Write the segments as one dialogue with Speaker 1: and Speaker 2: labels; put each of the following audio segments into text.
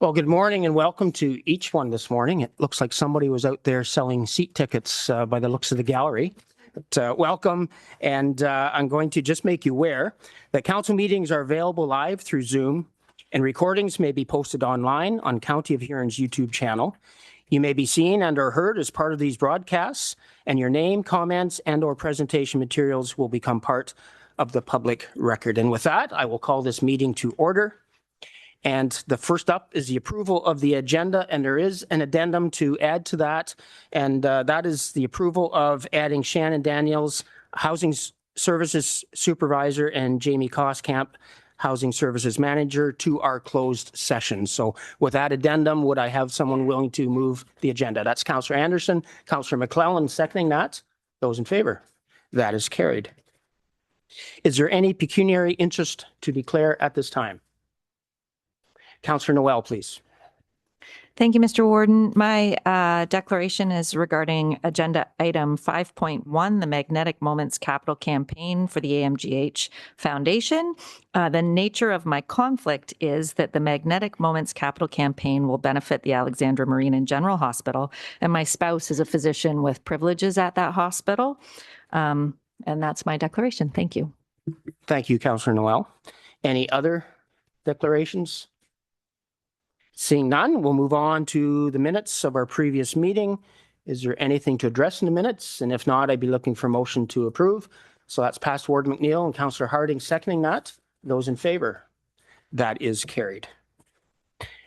Speaker 1: Well, good morning and welcome to each one this morning. It looks like somebody was out there selling seat tickets by the looks of the gallery. But, welcome, and I'm going to just make you aware that council meetings are available live through Zoom, and recordings may be posted online on County of Huron's YouTube channel. You may be seen and or heard as part of these broadcasts, and your name, comments, and or presentation materials will become part of the public record. And with that, I will call this meeting to order. And the first up is the approval of the agenda, and there is an addendum to add to that, and that is the approval of adding Shannon Daniels, Housing Services Supervisor, and Jamie Koskamp, Housing Services Manager, to our closed session. So with that addendum, would I have someone willing to move the agenda? That's Councillor Anderson, Councillor McClellan seconding that. Those in favour? That is carried. Is there any pecuniary interest to declare at this time? Councillor Noel, please.
Speaker 2: Thank you, Mr. Warden. My declaration is regarding agenda item 5.1, the Magnetic Moments Capital Campaign for the AMGH Foundation. The nature of my conflict is that the Magnetic Moments Capital Campaign will benefit the Alexandra Marine and General Hospital, and my spouse is a physician with privileges at that hospital. And that's my declaration. Thank you.
Speaker 1: Thank you, Councillor Noel. Any other declarations? Seeing none, we'll move on to the minutes of our previous meeting. Is there anything to address in the minutes? And if not, I'd be looking for motion to approve. So that's past Warden McNeil and Councillor Harding seconding that. Those in favour? That is carried.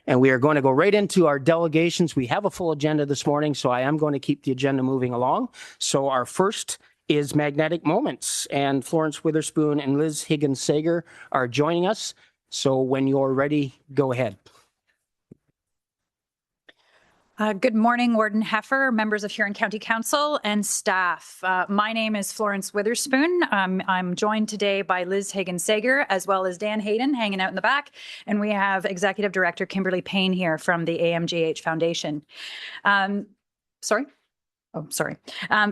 Speaker 1: And we are going to go right into our delegations. We have a full agenda this morning, so I am going to keep the agenda moving along. So our first is Magnetic Moments, and Florence Witherspoon and Liz Higgins-Sager are joining us. So when you're ready, go ahead.
Speaker 3: Good morning, Warden Heffer, members of Huron County Council, and staff. My name is Florence Witherspoon. I'm joined today by Liz Higgins-Sager, as well as Dan Hayden hanging out in the back. And we have Executive Director Kimberly Payne here from the AMGH Foundation. Sorry? Oh, sorry.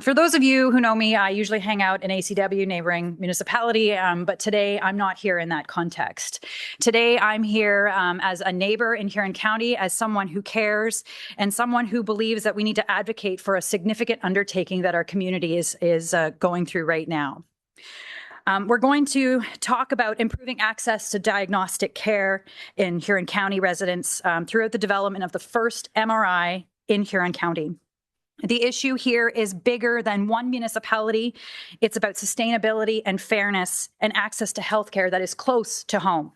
Speaker 3: For those of you who know me, I usually hang out in ACW, neighboring municipality, but today I'm not here in that context. Today I'm here as a neighbor in Huron County, as someone who cares and someone who believes that we need to advocate for a significant undertaking that our community is going through right now. We're going to talk about improving access to diagnostic care in Huron County residents throughout the development of the first MRI in Huron County. The issue here is bigger than one municipality. It's about sustainability and fairness and access to healthcare that is close to home.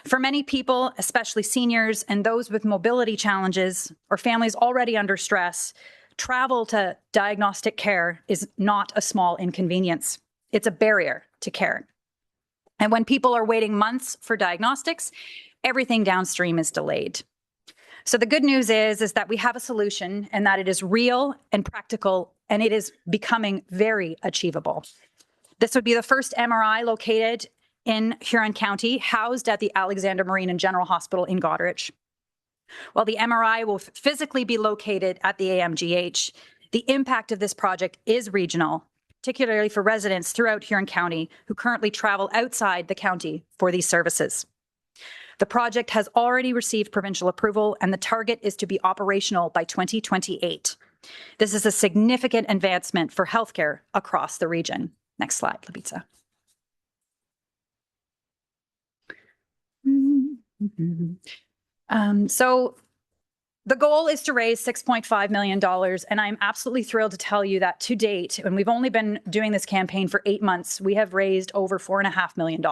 Speaker 3: For many people, especially seniors and those with mobility challenges or families already under stress, travel to diagnostic care is not a small inconvenience. It's a barrier to care. And when people are waiting months for diagnostics, everything downstream is delayed. So the good news is that we have a solution, and that it is real and practical, and it is becoming very achievable. This would be the first MRI located in Huron County, housed at the Alexandra Marine and General Hospital in Goderich. While the MRI will physically be located at the AMGH, the impact of this project is regional, particularly for residents throughout Huron County who currently travel outside the county for these services. The project has already received provincial approval, and the target is to be operational by 2028. This is a significant advancement for healthcare across the region. Next slide, Labitza. So the goal is to raise $6.5 million, and I'm absolutely thrilled to tell you that to date, and we've only been doing this campaign for 8 months, we have raised over $4.5 million.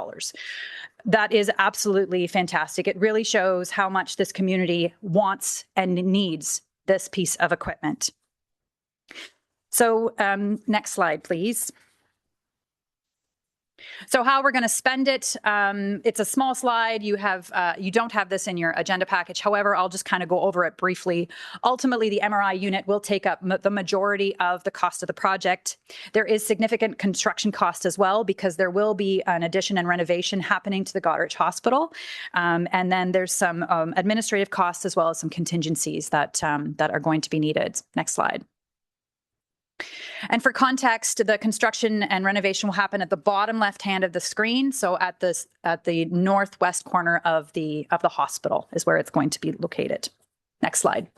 Speaker 3: That is absolutely fantastic. It really shows how much this community wants and needs this piece of equipment. So next slide, please. So how we're going to spend it, it's a small slide. You don't have this in your agenda package. However, I'll just kind of go over it briefly. Ultimately, the MRI unit will take up the majority of the cost of the project. There is significant construction cost as well, because there will be an addition and renovation happening to the Goderich Hospital. And then there's some administrative costs as well as some contingencies that are going to be needed. Next slide. And for context, the construction and renovation will happen at the bottom left hand of the screen. So at the northwest corner of the hospital is where it's going to be located. Next slide.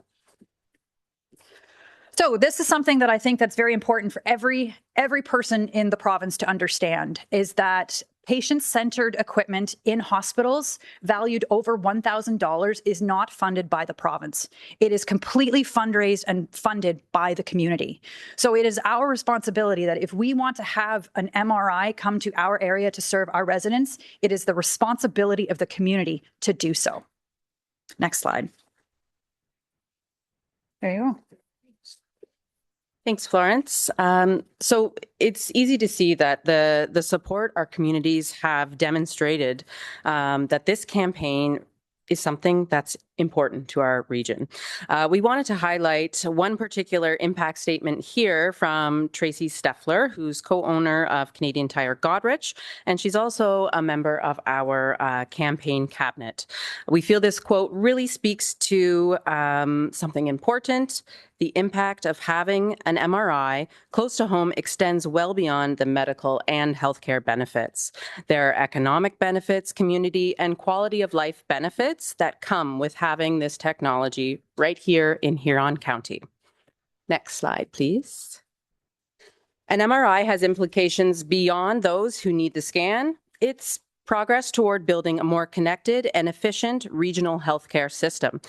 Speaker 3: So this is something that I think that's very important for every person in the province to understand, is that patient-centered equipment in hospitals valued over $1,000 is not funded by the province. It is completely fundraised and funded by the community. So it is our responsibility that if we want to have an MRI come to our area to serve our residents, it is the responsibility of the community to do so. Next slide. There you go.
Speaker 4: Thanks, Florence. So it's easy to see that the support our communities have demonstrated that this campaign is something that's important to our region. We wanted to highlight one particular impact statement here from Tracy Steffler, who's co-owner of Canadian Tire Goderich, and she's also a member of our campaign cabinet. We feel this quote really speaks to something important. The impact of having an MRI close to home extends well beyond the medical and healthcare benefits. There are economic benefits, community, and quality of life benefits that come with having this technology right here in Huron County. Next slide, please. An MRI has implications beyond those who need the scan. It's progress toward building a more connected and efficient regional healthcare system.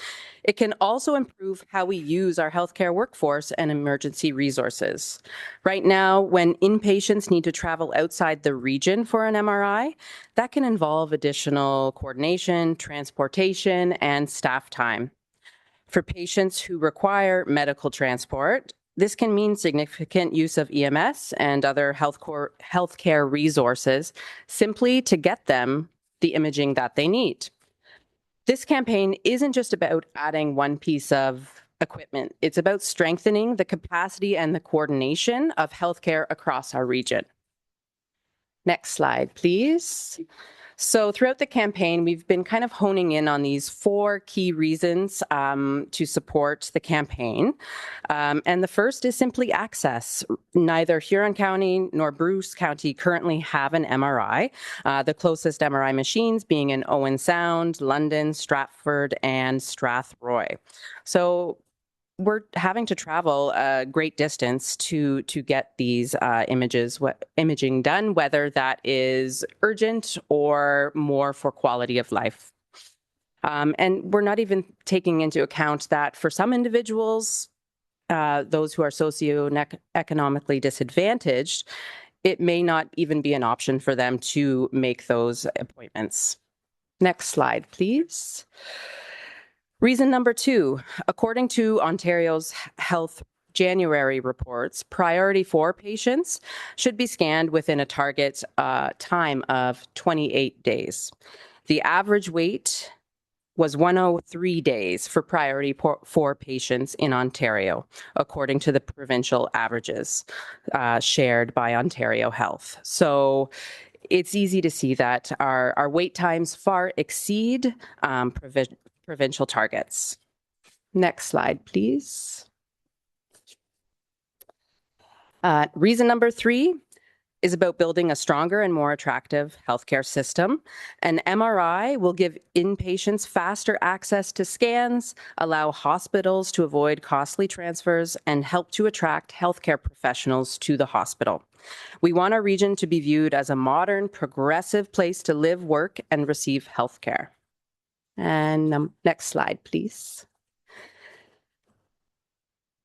Speaker 4: It can also improve how we use our healthcare workforce and emergency resources. Right now, when inpatients need to travel outside the region for an MRI, that can involve additional coordination, transportation, and staff time. For patients who require medical transport, this can mean significant use of EMS and other healthcare resources simply to get them the imaging that they need. This campaign isn't just about adding one piece of equipment. It's about strengthening the capacity and the coordination of healthcare across our region. Next slide, please. So throughout the campaign, we've been kind of honing in on these 4 key reasons to support the campaign. And the first is simply access. Neither Huron County nor Bruce County currently have an MRI. The closest MRI machines being in Owen Sound, London, Stratford, and Strathroy. So we're having to travel a great distance to get these imaging done, whether that is urgent or more for quality of life. And we're not even taking into account that for some individuals, those who are socioeconomically disadvantaged, it may not even be an option for them to make those appointments. Next slide, please. Reason number 2, according to Ontario's Health January reports, priority 4 patients should be scanned within a target time of 28 days. The average wait was 103 days for priority 4 patients in Ontario, according to the provincial averages shared by Ontario Health. So it's easy to see that our wait times far exceed provincial targets. Next slide, please. Reason number 3 is about building a stronger and more attractive healthcare system. An MRI will give inpatients faster access to scans, allow hospitals to avoid costly transfers, and help to attract healthcare professionals to the hospital. We want our region to be viewed as a modern, progressive place to live, work, and receive healthcare. And next slide, please.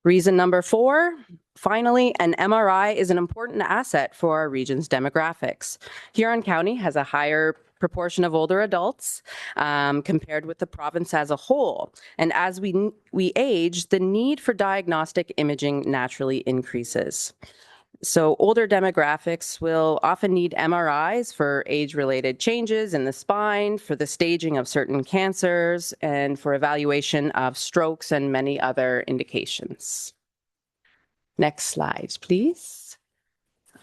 Speaker 4: Reason number 4, finally, an MRI is an important asset for our region's demographics. Huron County has a higher proportion of older adults compared with the province as a whole. And as we age, the need for diagnostic imaging naturally increases. So older demographics will often need MRIs for age-related changes in the spine, for the staging of certain cancers, and for evaluation of strokes and many other indications. Next slide, please.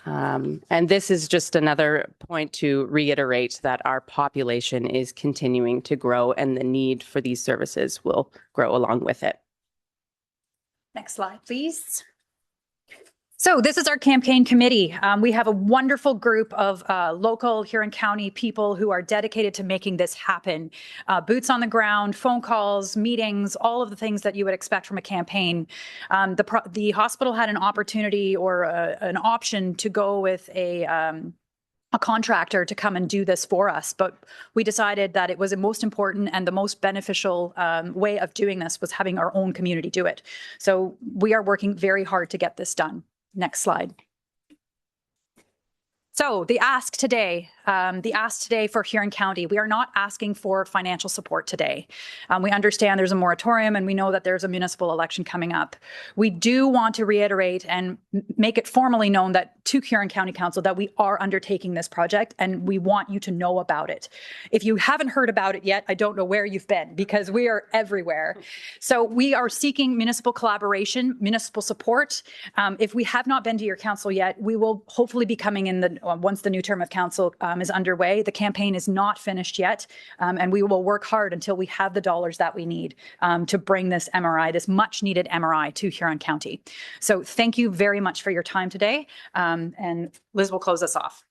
Speaker 4: And this is just another point to reiterate that our population is continuing to grow and the need for these services will grow along with it.
Speaker 3: Next slide, please. So this is our campaign committee. We have a wonderful group of local Huron County people who are dedicated to making this happen. Boots on the ground, phone calls, meetings, all of the things that you would expect from a campaign. The hospital had an opportunity or an option to go with a contractor to come and do this for us. But we decided that it was the most important and the most beneficial way of doing this was having our own community do it. So we are working very hard to get this done. Next slide. So the ask today for Huron County, we are not asking for financial support today. We understand there's a moratorium and we know that there's a municipal election coming up. We do want to reiterate and make it formally known that to Huron County Council that we are undertaking this project and we want you to know about it. If you haven't heard about it yet, I don't know where you've been because we are everywhere. So we are seeking municipal collaboration, municipal support. If we have not been to your council yet, we will hopefully be coming in once the new term of council is underway. The campaign is not finished yet, and we will work hard until we have the dollars that we need to bring this MRI, this much needed MRI to Huron County. So thank you very much for your time today, and Liz will close us off.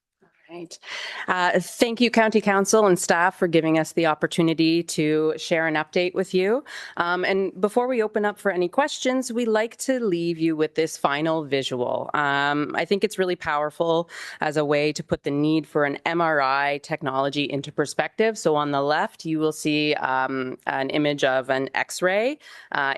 Speaker 4: Right. Thank you, County Council and staff, for giving us the opportunity to share an update with you. And before we open up for any questions, we like to leave you with this final visual. I think it's really powerful as a way to put the need for an MRI technology into perspective. So on the left, you will see an image of an X-ray.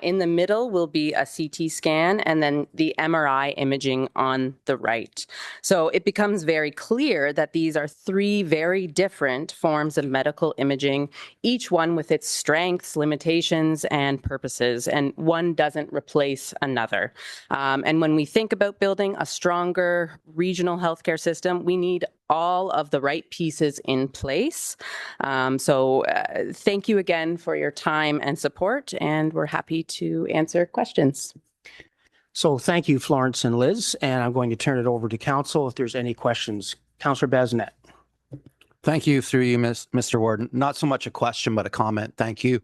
Speaker 4: In the middle will be a CT scan, and then the MRI imaging on the right. So it becomes very clear that these are three very different forms of medical imaging, each one with its strengths, limitations, and purposes, and one doesn't replace another. And when we think about building a stronger regional healthcare system, we need all of the right pieces in place. So thank you again for your time and support, and we're happy to answer questions.
Speaker 1: So thank you, Florence and Liz, and I'm going to turn it over to council if there's any questions. Councillor Bazinet.
Speaker 5: Thank you through you, Mr. Warden. Not so much a question, but a comment. Thank you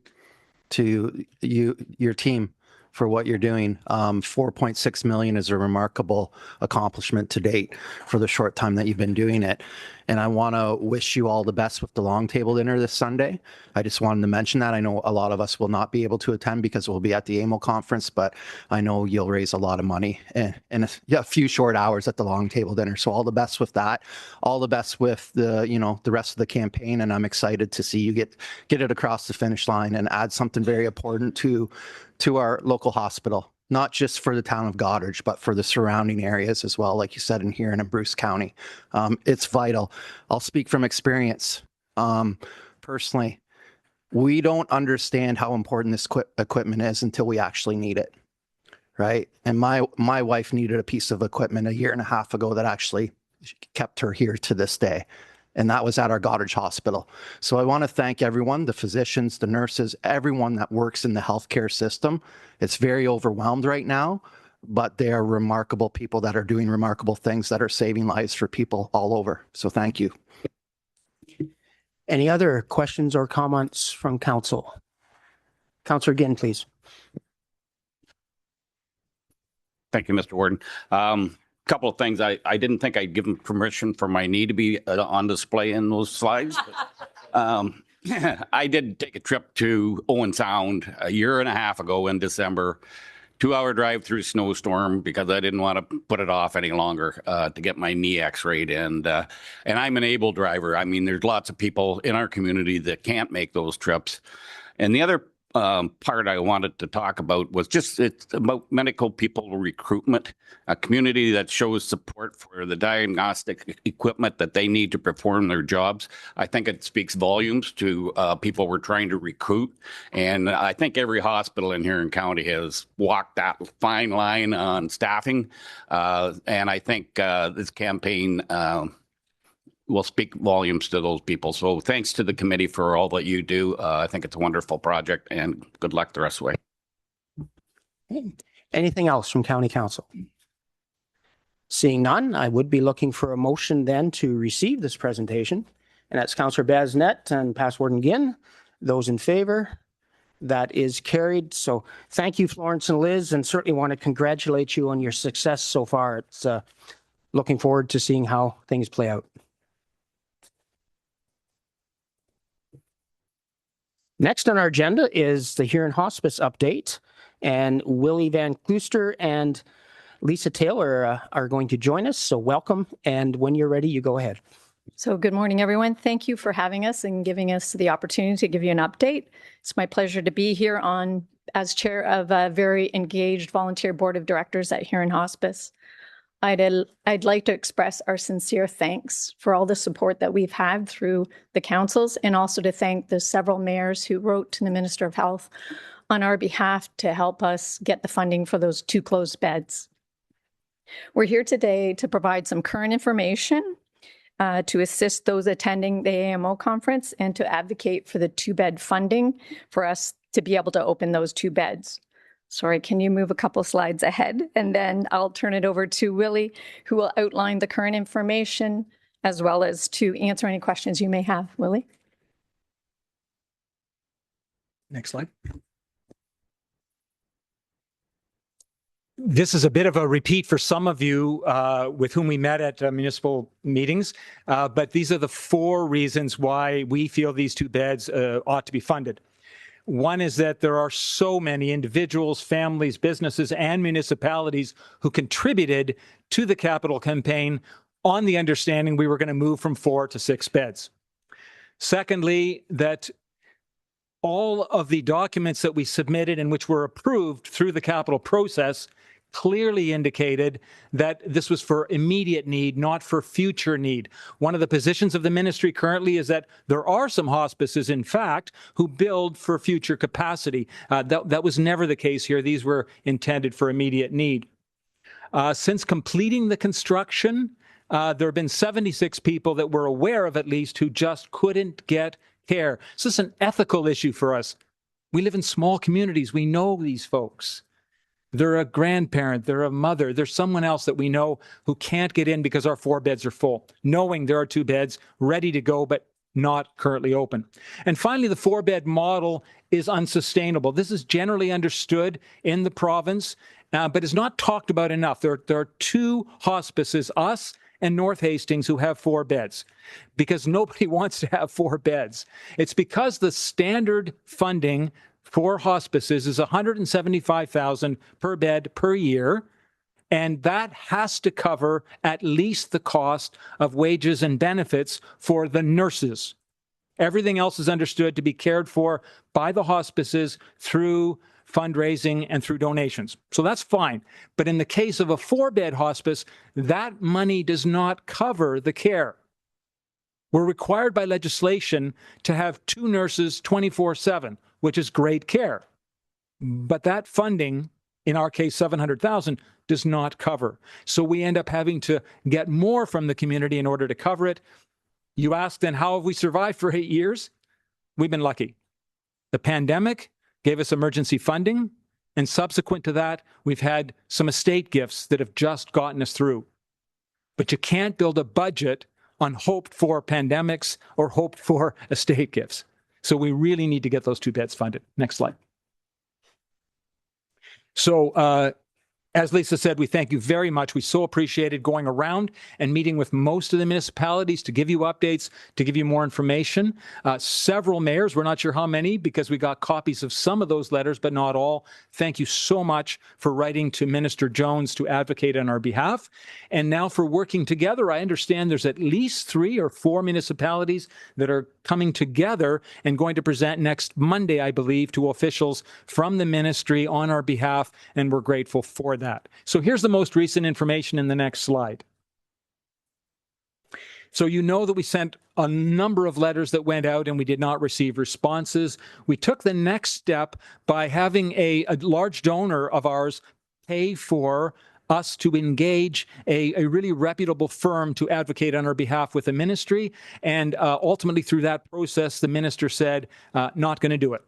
Speaker 5: to your team for what you're doing. 4.6 million is a remarkable accomplishment to date for the short time that you've been doing it. And I want to wish you all the best with the long table dinner this Sunday. I just wanted to mention that. I know a lot of us will not be able to attend because we'll be at the AMO conference, but I know you'll raise a lot of money in a few short hours at the long table dinner. So all the best with that. All the best with the rest of the campaign. And I'm excited to see you get it across the finish line and add something very important to our local hospital. Not just for the town of Goderich, but for the surrounding areas as well, like you said, in Huron and Bruce County. It's vital. I'll speak from experience. Personally, we don't understand how important this equipment is until we actually need it, right? And my wife needed a piece of equipment 1.5 years ago that actually kept her here to this day. And that was at our Goderich Hospital. So I want to thank everyone, the physicians, the nurses, everyone that works in the healthcare system. It's very overwhelmed right now, but they are remarkable people that are doing remarkable things that are saving lives for people all over. So thank you.
Speaker 1: Any other questions or comments from council? Councillor Ginn, please.
Speaker 6: Thank you, Mr. Warden. Couple of things. I didn't think I'd given permission for my knee to be on display in those slides. But, I did take a trip to Owen Sound 1.5 years ago in December. 2-hour drive through snowstorm because I didn't want to put it off any longer to get my knee x-rayed. And I'm an able driver. I mean, there's lots of people in our community that can't make those trips. And the other part I wanted to talk about was just it's about medical people recruitment, a community that shows support for the diagnostic equipment that they need to perform their jobs. I think it speaks volumes to people we're trying to recruit. And I think every hospital in Huron County has walked that fine line on staffing. And I think this campaign will speak volumes to those people. So thanks to the committee for all that you do. I think it's a wonderful project, and good luck the rest of the way.
Speaker 1: Anything else from County Council? Seeing none, I would be looking for a motion then to receive this presentation. And that's Councillor Bazinet and Past Warden Ginn. Those in favor? That is carried. So thank you, Florence and Liz, and certainly want to congratulate you on your success so far. It's looking forward to seeing how things play out. Next on our agenda is the Huron Hospice update, and Willie Van Klooster and Lisa Taylor are going to join us. So welcome, and when you're ready, you go ahead.
Speaker 7: So good morning, everyone. Thank you for having us and giving us the opportunity to give you an update. It's my pleasure to be here as chair of a very engaged volunteer board of directors at Huron Hospice. I'd like to express our sincere thanks for all the support that we've had through the councils, and also to thank the several mayors who wrote to the Minister of Health on our behalf to help us get the funding for those 2 closed beds. We're here today to provide some current information to assist those attending the AMO conference and to advocate for the 2-bed funding for us to be able to open those 2 beds. Sorry, can you move a couple slides ahead? And then I'll turn it over to Willie, who will outline the current information as well as to answer any questions you may have. Willie?
Speaker 8: Next slide. This is a bit of a repeat for some of you with whom we met at municipal meetings, but these are the 4 reasons why we feel these 2 beds ought to be funded. One is that there are so many individuals, families, businesses, and municipalities who contributed to the capital campaign on the understanding we were going to move from 4 to 6 beds. Secondly, that all of the documents that we submitted and which were approved through the capital process clearly indicated that this was for immediate need, not for future need. One of the positions of the ministry currently is that there are some hospices, in fact, who build for future capacity. That was never the case here. These were intended for immediate need. Since completing the construction, there have been 76 people that we're aware of, at least, who just couldn't get care. So this is an ethical issue for us. We live in small communities. We know these folks. They're a grandparent, they're a mother, there's someone else that we know who can't get in because our 4 beds are full, knowing there are 2 beds ready to go, but not currently open. And finally, the 4-bed model is unsustainable. This is generally understood in the province, but is not talked about enough. There are 2 hospices, us and North Hastings, who have 4 beds, because nobody wants to have 4 beds. It's because the standard funding for hospices is $175,000 per bed per year, and that has to cover at least the cost of wages and benefits for the nurses. Everything else is understood to be cared for by the hospices through fundraising and through donations. So that's fine. But in the case of a 4-bed hospice, that money does not cover the care. We're required by legislation to have 2 nurses 24/7, which is great care. But that funding, in our case, $700,000, does not cover. So we end up having to get more from the community in order to cover it. You ask then, how have we survived for 8 years? We've been lucky. The pandemic gave us emergency funding, and subsequent to that, we've had some estate gifts that have just gotten us through. But you can't build a budget on hoped for pandemics or hoped for estate gifts. So we really need to get those 2 beds funded. Next slide. So as Lisa said, we thank you very much. We so appreciated going around and meeting with most of the municipalities to give you updates, to give you more information. Several mayors, we're not sure how many because we got copies of some of those letters, but not all. Thank you so much for writing to Minister Jones to advocate on our behalf. And now for working together, I understand there's at least 3 or 4 municipalities that are coming together and going to present next Monday, I believe, to officials from the ministry on our behalf, and we're grateful for that. So here's the most recent information in the next slide. So you know that we sent a number of letters that went out and we did not receive responses. We took the next step by having a large donor of ours pay for us to engage a really reputable firm to advocate on our behalf with the ministry. And ultimately through that process, the minister said, not going to do it.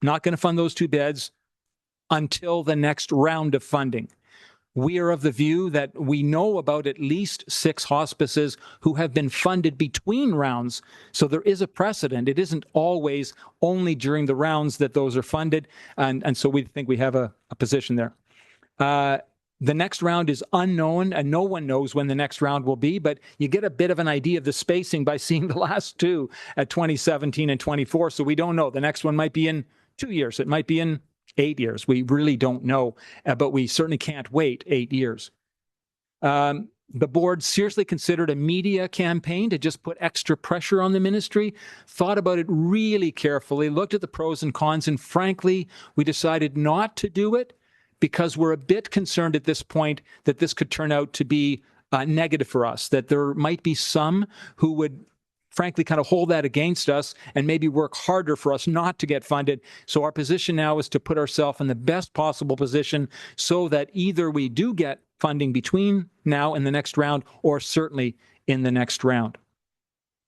Speaker 8: Not going to fund those 2 beds until the next round of funding. We are of the view that we know about at least 6 hospices who have been funded between rounds. So there is a precedent. It isn't always only during the rounds that those are funded. And so we think we have a position there. The next round is unknown, and no one knows when the next round will be, but you get a bit of an idea of the spacing by seeing the last 2 at 2017 and 24. So we don't know. The next one might be in 2 years. It might be in 8 years. We really don't know, but we certainly can't wait 8 years. The board seriously considered a media campaign to just put extra pressure on the ministry, thought about it really carefully, looked at the pros and cons, and frankly, we decided not to do it because we're a bit concerned at this point that this could turn out to be negative for us, that there might be some who would frankly kind of hold that against us and maybe work harder for us not to get funded. So our position now is to put ourselves in the best possible position so that either we do get funding between now and the next round, or certainly in the next round.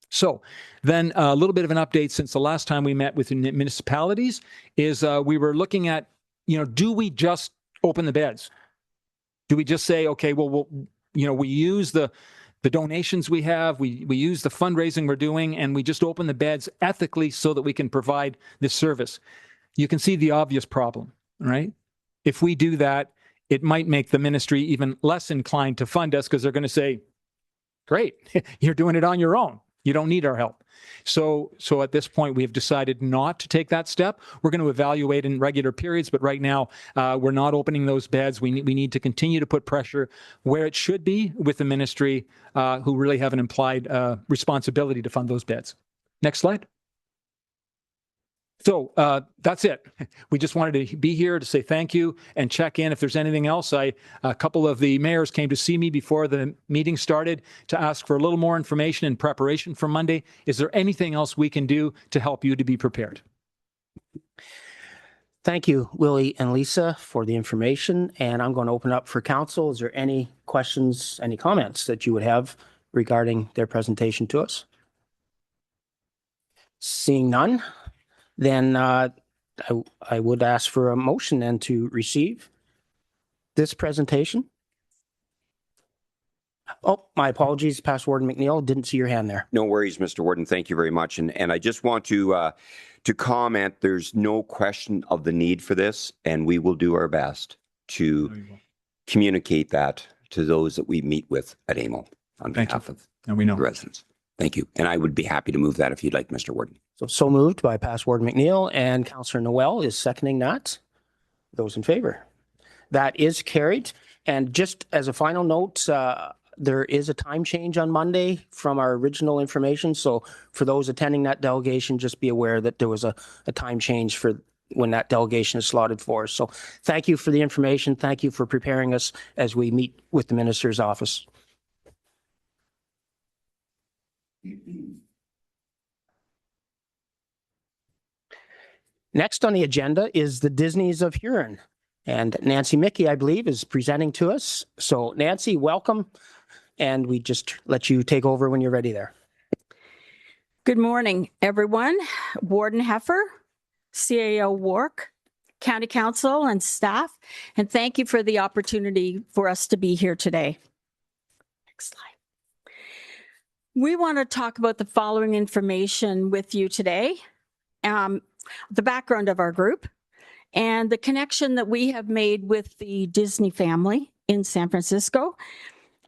Speaker 8: So then a little bit of an update since the last time we met with municipalities is we were looking at, do we just open the beds? Do we just say, okay, well, we use the donations we have, we use the fundraising we're doing, and we just open the beds ethically so that we can provide this service? You can see the obvious problem, right? If we do that, it might make the ministry even less inclined to fund us because they're going to say, great, you're doing it on your own. You don't need our help. So at this point, we have decided not to take that step. We're going to evaluate in regular periods, but right now, we're not opening those beds. We need to continue to put pressure where it should be with the ministry, who really have an implied responsibility to fund those beds. Next slide. So that's it. We just wanted to be here to say thank you and check in if there's anything else. A couple of the mayors came to see me before the meeting started to ask for a little more information in preparation for Monday. Is there anything else we can do to help you to be prepared?
Speaker 1: Thank you, Willie and Lisa, for the information. And I'm going to open up for council. Is there any questions, any comments that you would have regarding their presentation to us? Seeing none, then I would ask for a motion then to receive this presentation. Oh, my apologies, Past Warden McNeil. Didn't see your hand there.
Speaker 9: No worries, Mr. Warden. Thank you very much. And I just want to comment, there's no question of the need for this, and we will do our best to communicate that to those that we meet with at AMO on behalf of
Speaker 8: and we know
Speaker 9: the residents. Thank you. And I would be happy to move that if you'd like, Mr. Warden.
Speaker 1: So moved by Past Warden McNeil, and Councillor Noel is seconding that. Those in favor? That is carried. And just as a final note, there is a time change on Monday from our original information. So for those attending that delegation, just be aware that there was a time change for when that delegation is slotted for. So thank you for the information. Thank you for preparing us as we meet with the minister's office. Next on the agenda is the Disneys of Huron. And Nancy Mickey, I believe, is presenting to us. So Nancy, welcome. And we just let you take over when you're ready there.
Speaker 10: Good morning, everyone. Warden Heffer, CAO Wark, County Council and staff, and thank you for the opportunity for us to be here today. Next slide. We want to talk about the following information with you today. The background of our group and the connection that we have made with the Disney family in San Francisco,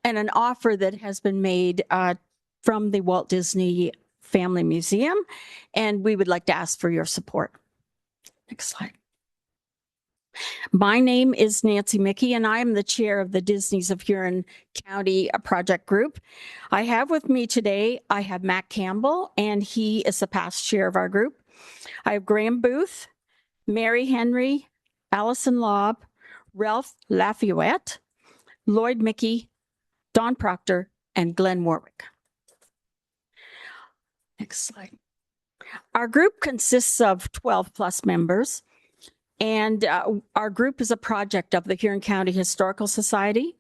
Speaker 10: and an offer that has been made from the Walt Disney Family Museum, and we would like to ask for your support. Next slide. My name is Nancy Mickey, and I am the chair of the Disneys of Huron County Project Group. I have with me today, I have Matt Campbell, and he is the past chair of our group. I have Graham Booth, Mary Henry, Allison Lobb, Ralph Lafayette, Lloyd Mickey, Don Proctor, and Glenn Warwick. Next slide. Our group consists of 12 plus members, and our group is a project of the Huron County Historical Society,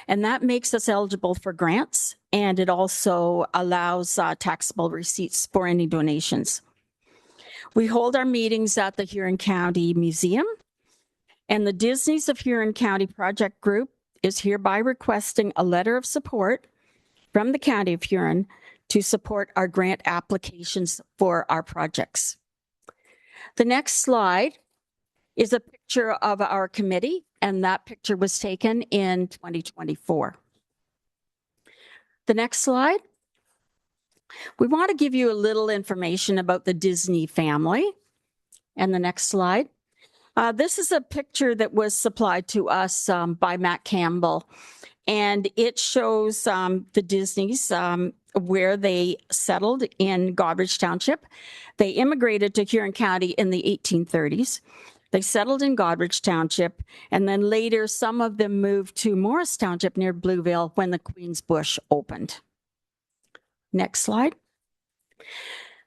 Speaker 10: and that makes us eligible for grants, and it also allows taxable receipts for any donations. We hold our meetings at the Huron County Museum, and the Disneys of Huron County Project Group is hereby requesting a letter of support from the County of Huron to support our grant applications for our projects. The next slide is a picture of our committee, and that picture was taken in 2024. The next slide. We want to give you a little information about the Disney family. And the next slide. This is a picture that was supplied to us by Matt Campbell, and it shows the Disneys where they settled in Goderich Township. They immigrated to Huron County in the 1830s. They settled in Goderich Township, and then later some of them moved to Morris Township near Blueville when the Queen's Bush opened. Next slide.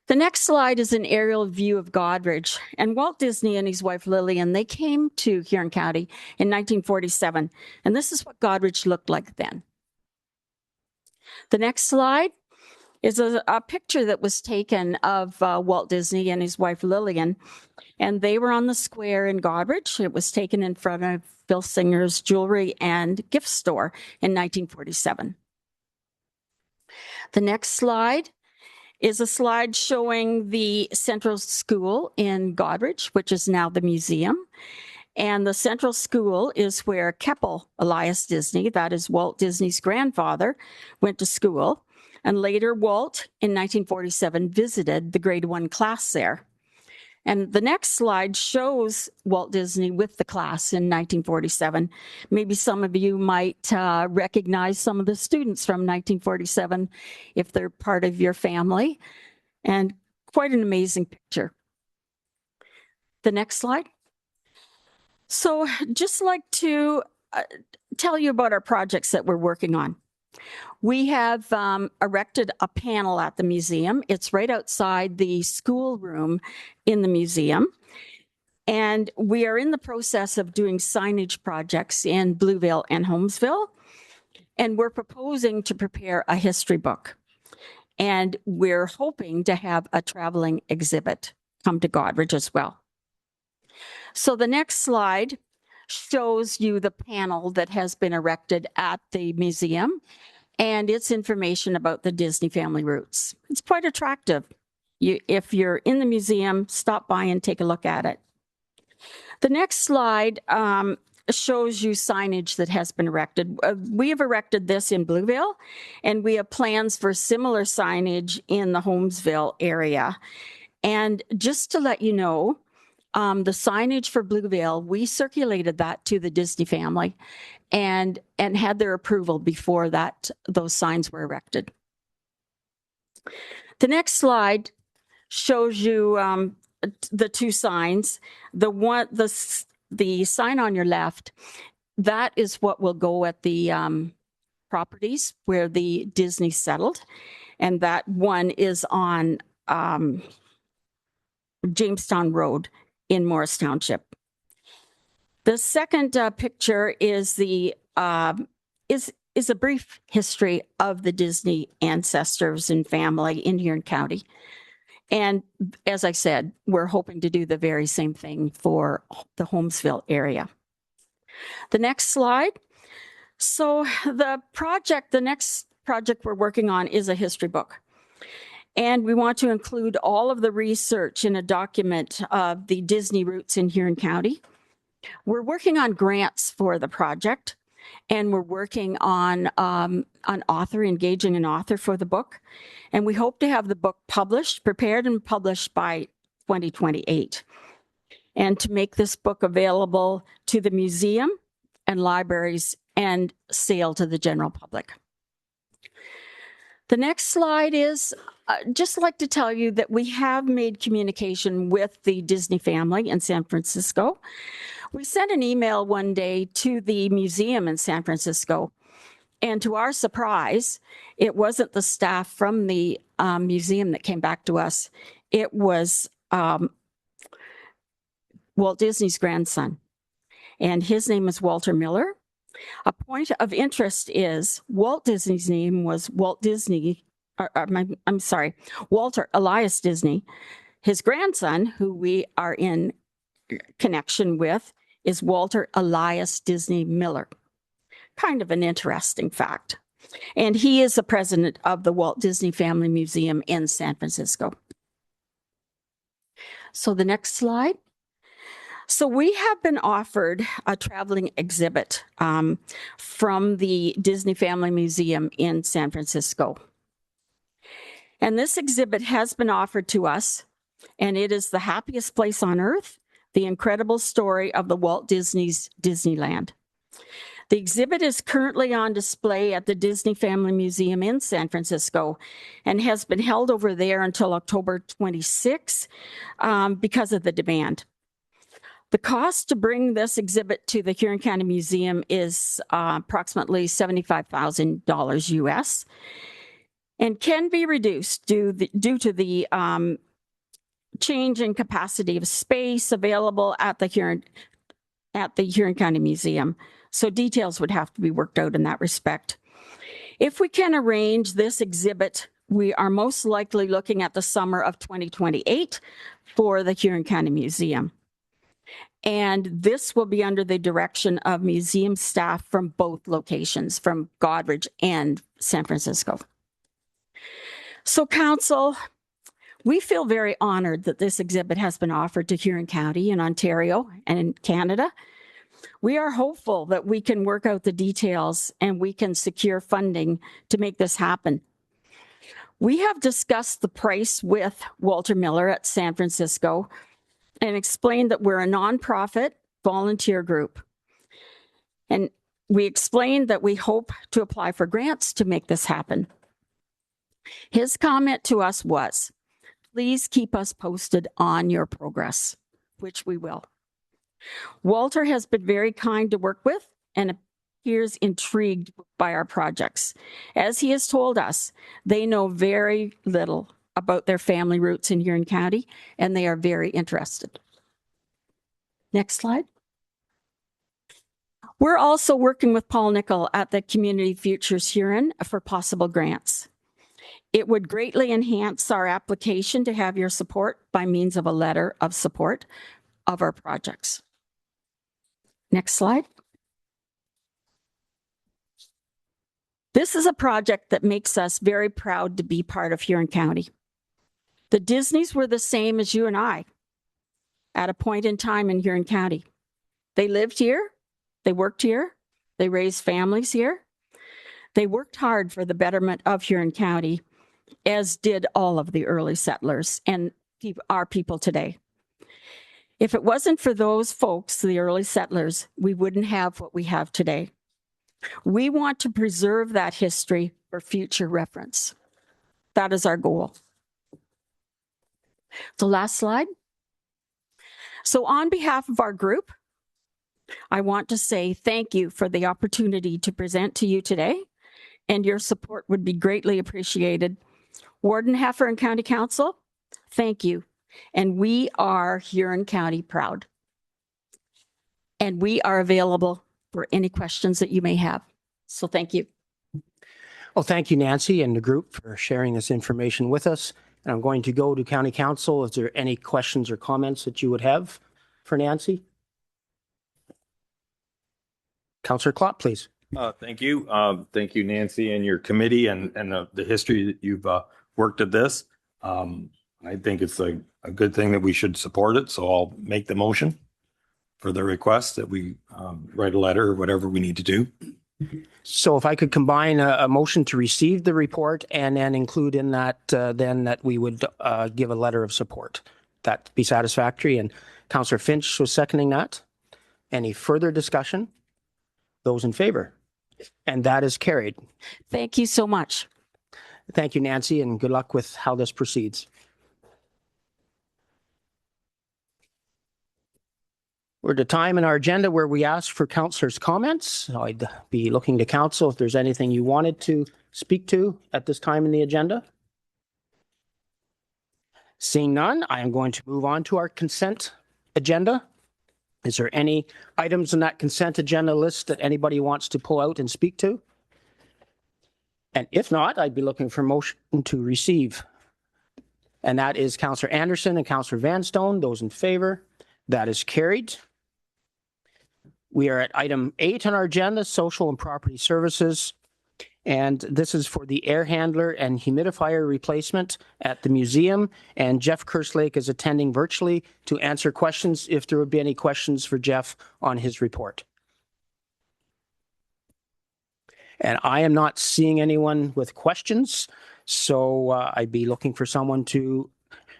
Speaker 10: The next slide is an aerial view of Goderich, and Walt Disney and his wife Lillian, they came to Huron County in 1947, and this is what Goderich looked like then. The next slide is a picture that was taken of Walt Disney and his wife Lillian, and they were on the square in Goderich. It was taken in front of Phil Singer's jewelry and gift store in 1947. The next slide is a slide showing the Central School in Goderich, which is now the museum. And the Central School is where Keppel Elias Disney, that is Walt Disney's grandfather, went to school. And later, Walt, in 1947, visited the grade 1 class there. And the next slide shows Walt Disney with the class in 1947. Maybe some of you might recognize some of the students from 1947 if they're part of your family. And quite an amazing picture. The next slide. So just like to tell you about our projects that we're working on. We have erected a panel at the museum. It's right outside the schoolroom in the museum. And we are in the process of doing signage projects in Blueville and Holmesville. And we're proposing to prepare a history book. And we're hoping to have a traveling exhibit come to Goderich as well. So the next slide shows you the panel that has been erected at the museum and its information about the Disney family roots. It's quite attractive. If you're in the museum, stop by and take a look at it. The next slide shows you signage that has been erected. We have erected this in Blueville, and we have plans for similar signage in the Holmesville area. And just to let you know, the signage for Blueville, we circulated that to the Disney family and had their approval before those signs were erected. The next slide shows you the two signs. The sign on your left, that is what will go at the properties where the Disney settled, and that one is on Jamestown Road in Morris Township. The second picture is a brief history of the Disney ancestors and family in Huron County. And as I said, we're hoping to do the very same thing for the Holmesville area. The next slide. So the next project we're working on is a history book. And we want to include all of the research in a document of the Disney roots in Huron County. We're working on grants for the project, and we're working on engaging an author for the book. And we hope to have the book prepared and published by 2028. And to make this book available to the museum and libraries and sale to the general public. The next slide is just like to tell you that we have made communication with the Disney family in San Francisco. We sent an email one day to the museum in San Francisco, and to our surprise, it wasn't the staff from the museum that came back to us. It was Walt Disney's grandson, and his name is Walter Miller. A point of interest is Walt Disney's name was Walter Elias Disney. His grandson, who we are in connection with, is Walter Elias Disney Miller. kind of an interesting fact. And he is the president of the Walt Disney Family Museum in San Francisco. So the next slide. So we have been offered a traveling exhibit from the Disney Family Museum in San Francisco. And this exhibit has been offered to us, and it is The Happiest Place on Earth, The Incredible Story of the Walt Disney's Disneyland. The exhibit is currently on display at the Disney Family Museum in San Francisco and has been held over there until October 26 because of the demand. The cost to bring this exhibit to the Huron County Museum is approximately $75,000 US and can be reduced due to the change in capacity of space available at the Huron County Museum. So details would have to be worked out in that respect. If we can arrange this exhibit, we are most likely looking at the summer of 2028 for the Huron County Museum. And this will be under the direction of museum staff from both locations, from Goderich and San Francisco. So Council, we feel very honored that this exhibit has been offered to Huron County in Ontario and in Canada. We are hopeful that we can work out the details and we can secure funding to make this happen. We have discussed the price with Walter Miller at San Francisco and explained that we're a nonprofit volunteer group. And we explained that we hope to apply for grants to make this happen. His comment to us was, please keep us posted on your progress, which we will. Walter has been very kind to work with and appears intrigued by our projects. As he has told us, they know very little about their family roots in Huron County, and they are very interested. Next slide. We're also working with Paul Nickel at the Community Futures Huron for possible grants. It would greatly enhance our application to have your support by means of a letter of support of our projects. Next slide. This is a project that makes us very proud to be part of Huron County. The Disneys were the same as you and I at a point in time in Huron County. They lived here, they worked here, they raised families here. They worked hard for the betterment of Huron County, as did all of the early settlers and our people today. If it wasn't for those folks, the early settlers, we wouldn't have what we have today. We want to preserve that history for future reference. That is our goal. The last slide. So on behalf of our group, I want to say thank you for the opportunity to present to you today, and your support would be greatly appreciated. Warden Heffer and County Council, thank you. And we are Huron County proud. And we are available for any questions that you may have. So thank you.
Speaker 1: Well, thank you, Nancy, and the group for sharing this information with us. And I'm going to go to County Council. Is there any questions or comments that you would have for Nancy? Councillor Klopp, please.
Speaker 11: Thank you. Thank you, Nancy, and your committee and the history that you've worked at this. I think it's a good thing that we should support it. So I'll make the motion for the request that we write a letter or whatever we need to do.
Speaker 1: So if I could combine a motion to receive the report and then include in that, then that we would give a letter of support. That'd be satisfactory. And Councillor Finch was seconding that. Any further discussion? Those in favor? And that is carried.
Speaker 10: Thank you so much.
Speaker 1: Thank you, Nancy, and good luck with how this proceeds. We're at a time in our agenda where we ask for councillors' comments. I'd be looking to council if there's anything you wanted to speak to at this time in the agenda. Seeing none, I am going to move on to our consent agenda. Is there any items in that consent agenda list that anybody wants to pull out and speak to? And if not, I'd be looking for motion to receive. And that is Councillor Anderson and Councillor Vanstone. Those in favor? That is carried. We are at item 8 on our agenda, social and property services. And this is for the air handler and humidifier replacement at the museum. And Jeff Kerslake is attending virtually to answer questions if there would be any questions for Jeff on his report. And I am not seeing anyone with questions, so I'd be looking for someone to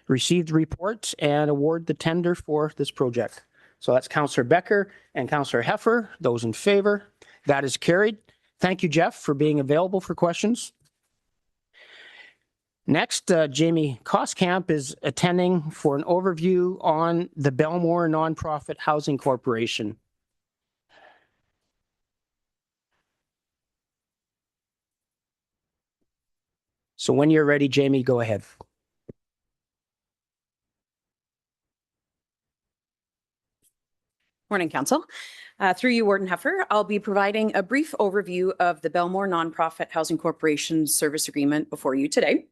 Speaker 1: receive the report and award the tender for this project. So that's Councillor Becker and Councillor Heffer. Those in favor? That is carried. Thank you, Jeff, for being available for questions. Next, Jamie Koskamp is attending for an overview on the Belmore Nonprofit Housing Corporation. So when you're ready, Jamie, go ahead.
Speaker 12: Morning, Council. Through you, Warden Heffer, I'll be providing a brief overview of the Belmore Nonprofit Housing Corporation service agreement before you today.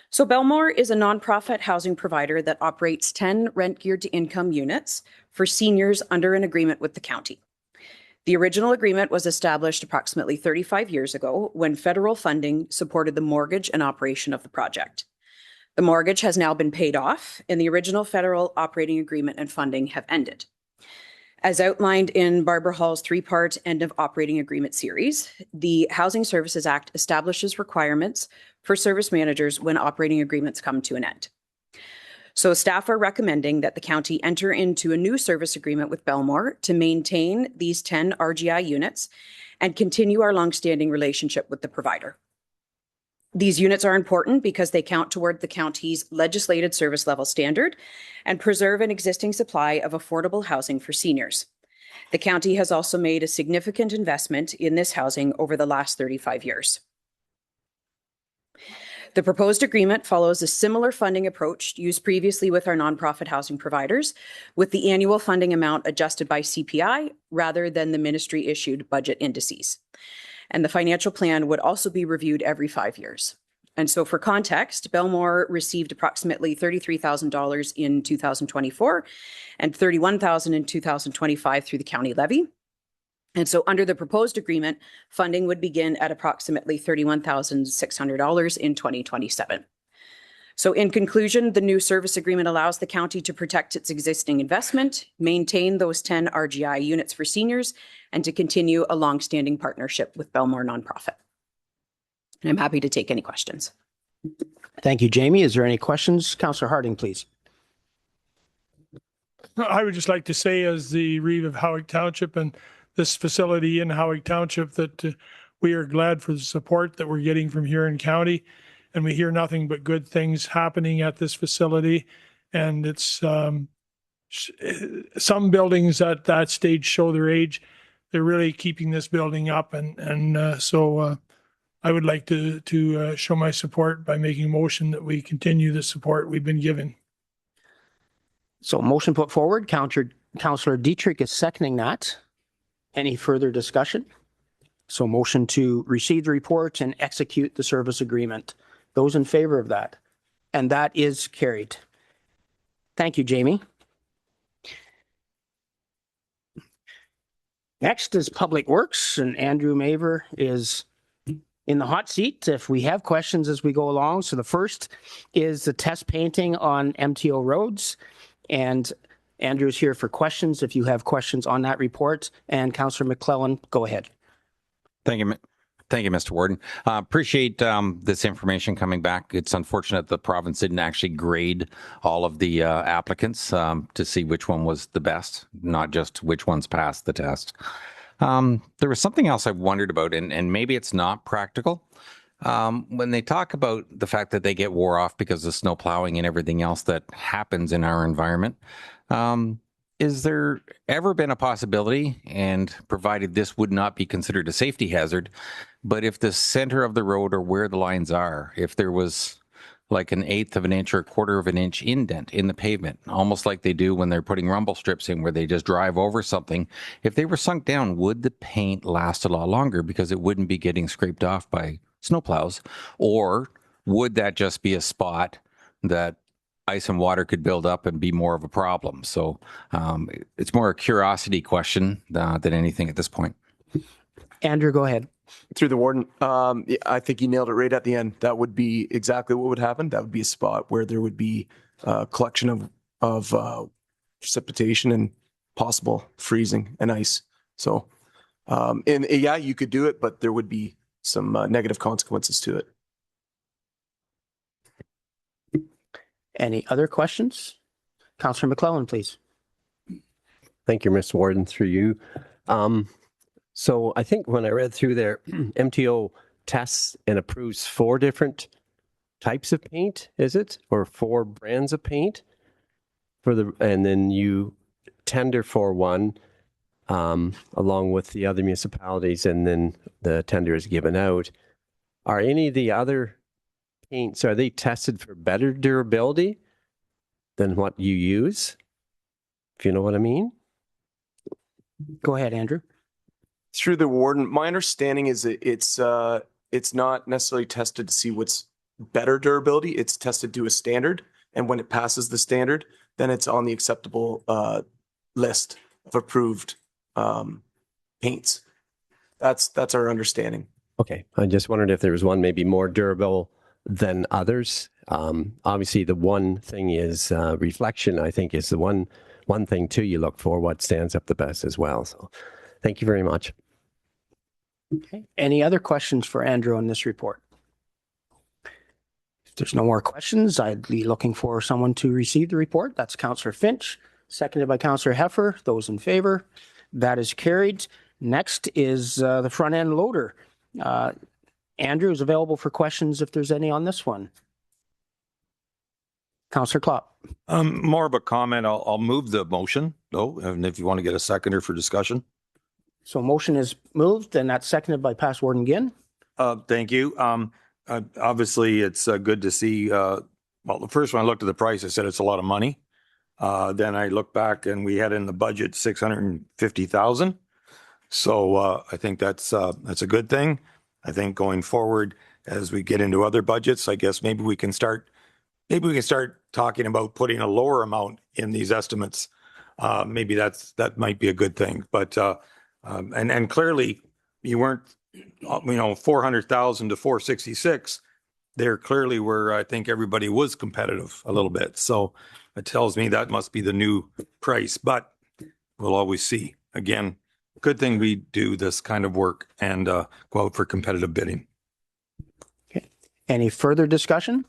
Speaker 12: So Belmore is a nonprofit housing provider that operates 10 rent-geared to income units for seniors under an agreement with the county. The original agreement was established approximately 35 years ago when federal funding supported the mortgage and operation of the project. The mortgage has now been paid off, and the original federal operating agreement and funding have ended. As outlined in Barbara Hall's 3-part end of operating agreement series, the Housing Services Act establishes requirements for service managers when operating agreements come to an end. So staff are recommending that the county enter into a new service agreement with Belmore to maintain these 10 RGI units and continue our longstanding relationship with the provider. These units are important because they count toward the county's legislated service level standard and preserve an existing supply of affordable housing for seniors. The county has also made a significant investment in this housing over the last 35 years. The proposed agreement follows a similar funding approach used previously with our nonprofit housing providers, with the annual funding amount adjusted by CPI rather than the ministry-issued budget indices. And the financial plan would also be reviewed every 5 years. And so for context, Belmore received approximately $33,000 in 2024 and $31,000 in 2025 through the county levy. And so under the proposed agreement, funding would begin at approximately $31,600 in 2027. So in conclusion, the new service agreement allows the county to protect its existing investment, maintain those 10 RGI units for seniors, and to continue a long-standing partnership with Belmore Nonprofit. And I'm happy to take any questions.
Speaker 1: Thank you, Jamie. Is there any questions? Councillor Harding, please.
Speaker 13: I would just like to say, as the Reeve of Howick Township and this facility in Howick Township, that we are glad for the support that we're getting from Huron County, and we hear nothing but good things happening at this facility. And it's some buildings at that stage show their age. They're really keeping this building up, and so I would like to show my support by making a motion that we continue the support we've been given.
Speaker 1: So motion put forward. Councillor Dietrich is seconding that. Any further discussion? So motion to receive the report and execute the service agreement. Those in favor of that? And that is carried. Thank you, Jamie. Next is Public Works, and Andrew Maver is in the hot seat if we have questions as we go along. So the first is the test painting on MTO roads, and Andrew's here for questions if you have questions on that report. And Councillor McClellan, go ahead.
Speaker 14: Thank you, Mr. Warden. Appreciate this information coming back. It's unfortunate the province didn't actually grade all of the applicants to see which one was the best, not just which ones passed the test. There was something else I wondered about, and maybe it's not practical. When they talk about the fact that they get wore off because of snow plowing and everything else that happens in our environment, is there ever been a possibility, and provided this would not be considered a safety hazard, but if the center of the road or where the lines are, if there was like an 1/8 of an inch or a 1/4 of an inch indent in the pavement, almost like they do when they're putting rumble strips in where they just drive over something, if they were sunk down, would the paint last a lot longer because it wouldn't be getting scraped off by snowplows? Or would that just be a spot that ice and water could build up and be more of a problem. So it's more a curiosity question than anything at this point.
Speaker 1: Andrew, go ahead.
Speaker 15: Through the warden, yeah, I think you nailed it right at the end. That would be exactly what would happen. That would be a spot where there would be a collection of precipitation and possible freezing and ice. So, and yeah, you could do it, but there would be some negative consequences to it.
Speaker 1: Any other questions? Councillor McClellan, please.
Speaker 16: Thank you, Mr. Warden, through you. So I think when I read through there, MTO tests and approves 4 different types of paint, is it? Or 4 brands of paint and then you tender for one along with the other municipalities, and then the tender is given out. Are any of the other paints, are they tested for better durability than what you use? If you know what I mean?
Speaker 1: Go ahead, Andrew.
Speaker 15: Through the warden, my understanding is that it's not necessarily tested to see what's better durability. It's tested to a standard, and when it passes the standard, then it's on the acceptable list of approved paints. That's our understanding.
Speaker 16: Okay, I just wondered if there was one maybe more durable than others. Obviously, the one thing is reflection. I think is the one thing too you look for. What stands up the best as well. So, thank you very much.
Speaker 1: Okay. Any other questions for Andrew on this report? If there's no more questions, I'd be looking for someone to receive the report. That's Councillor Finch, seconded by Councillor Heffer. Those in favor? That is carried. Next is the front end loader. Andrew is available for questions if there's any on this one. Councillor Klopp.
Speaker 11: More of a comment. I'll move the motion though, and if you want to get a seconder for discussion.
Speaker 1: So motion is moved and that's seconded by Past Warden Ginn.
Speaker 11: Thank you. Obviously, it's good to see. Well, the first one I looked at the price, I said it's a lot of money. Then I looked back and we had in the budget 650,000. So I think that's a good thing. I think going forward, as we get into other budgets, I guess maybe we can start talking about putting a lower amount in these estimates. Maybe that might be a good thing. But and clearly you weren't 400,000 to 466. There clearly were, I think everybody was competitive a little bit. So it tells me that must be the new price, but we'll always see. Again, good thing we do this kind of work and go out for competitive bidding.
Speaker 1: Okay. Any further discussion?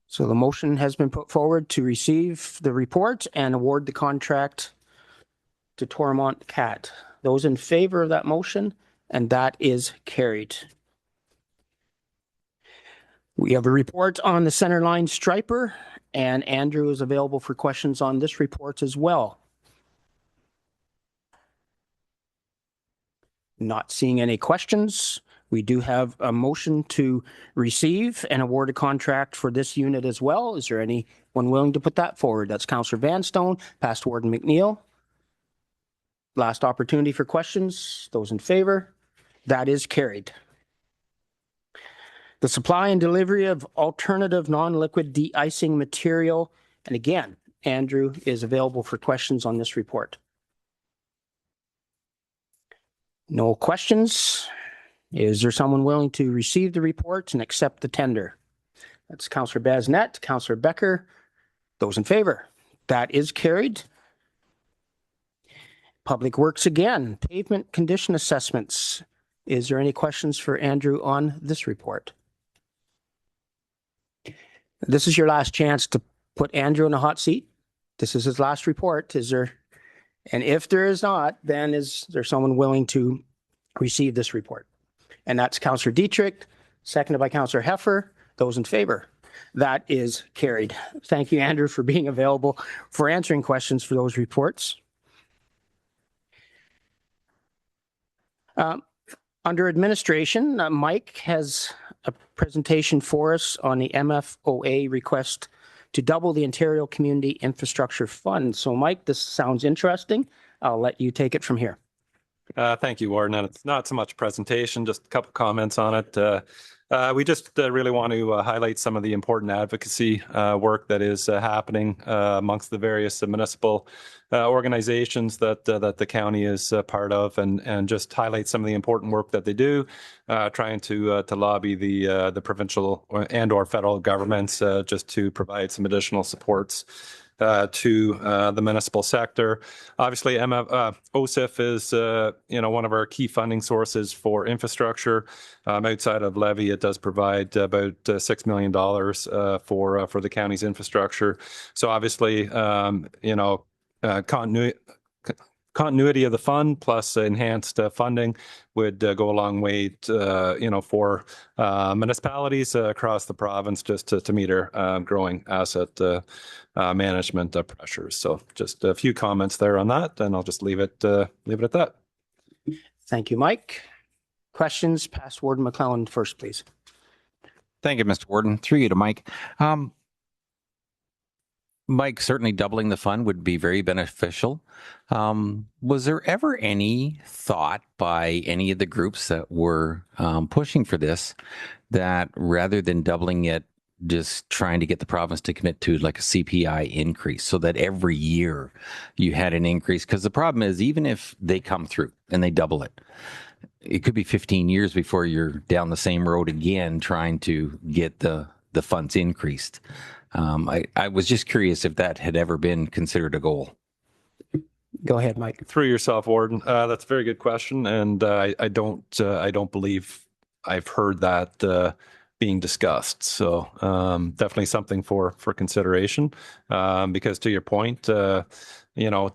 Speaker 1: So the motion has been put forward to receive the report and award the contract to Toromont Cat. Those in favor of that motion, and that is carried. We have a report on the center line striper, and Andrew is available for questions on this report as well. Not seeing any questions. We do have a motion to receive and award a contract for this unit as well. Is there anyone willing to put that forward? That's Councillor Vanstone, Past Warden McNeil. Last opportunity for questions. Those in favor? That is carried. The supply and delivery of alternative non-liquid de-icing material. And again, Andrew is available for questions on this report. No questions. Is there someone willing to receive the report and accept the tender? That's Councillor Basnet, Councillor Becker. Those in favor? That is carried. Public Works again, pavement condition assessments. Is there any questions for Andrew on this report? This is your last chance to put Andrew in a hot seat. This is his last report. Is there, and if there is not, then is there someone willing to receive this report? And that's Councillor Dietrich, seconded by Councillor Heffer. Those in favor? That is carried. Thank you, Andrew, for being available for answering questions for those reports. Under administration, Mike has a presentation for us on the MFOA request to double the Ontario Community Infrastructure Fund. So Mike, this sounds interesting. I'll let you take it from here.
Speaker 17: Thank you, Warden. And it's not so much presentation, just a couple comments on it. We just really want to highlight some of the important advocacy work that is happening amongst the various municipal organizations that the county is part of, and just highlight some of the important work that they do, trying to lobby the provincial and/or federal governments just to provide some additional supports to the municipal sector. Obviously, OSIF is one of our key funding sources for infrastructure. Outside of levy, it does provide about $6 million for the county's infrastructure. So obviously, continuity of the fund plus enhanced funding would go a long way to, for municipalities across the province just to meet our growing asset management pressures. So just a few comments there on that, and I'll just leave it at that.
Speaker 1: Thank you, Mike. Questions? Past Warden McClelland first, please.
Speaker 14: Thank you, Mr. Warden. Through you to Mike. Mike, certainly doubling the fund would be very beneficial. Was there ever any thought by any of the groups that were pushing for this that rather than doubling it, just trying to get the province to commit to like a CPI increase so that every year you had an increase? Because the problem is, even if they come through and they double it, it could be 15 years before you're down the same road again trying to get the funds increased. I was just curious if that had ever been considered a goal.
Speaker 1: Go ahead, Mike.
Speaker 17: Through yourself, Warden. That's a very good question, and I don't believe I've heard that being discussed. So definitely something for consideration, because to your point,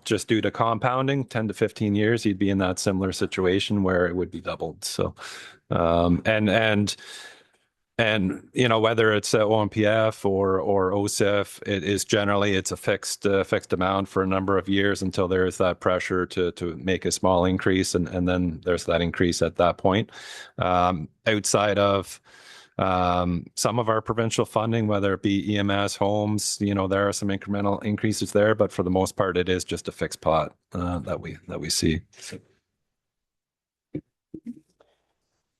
Speaker 17: just due to compounding, 10 to 15 years, you'd be in that similar situation where it would be doubled. So and whether it's OMPF or OSIF, it's a fixed amount for a number of years until there is that pressure to make a small increase, and then there's that increase at that point. Outside of some of our provincial funding, whether it be EMS, homes, there are some incremental increases there, but for the most part, it is just a fixed pot that we see. So.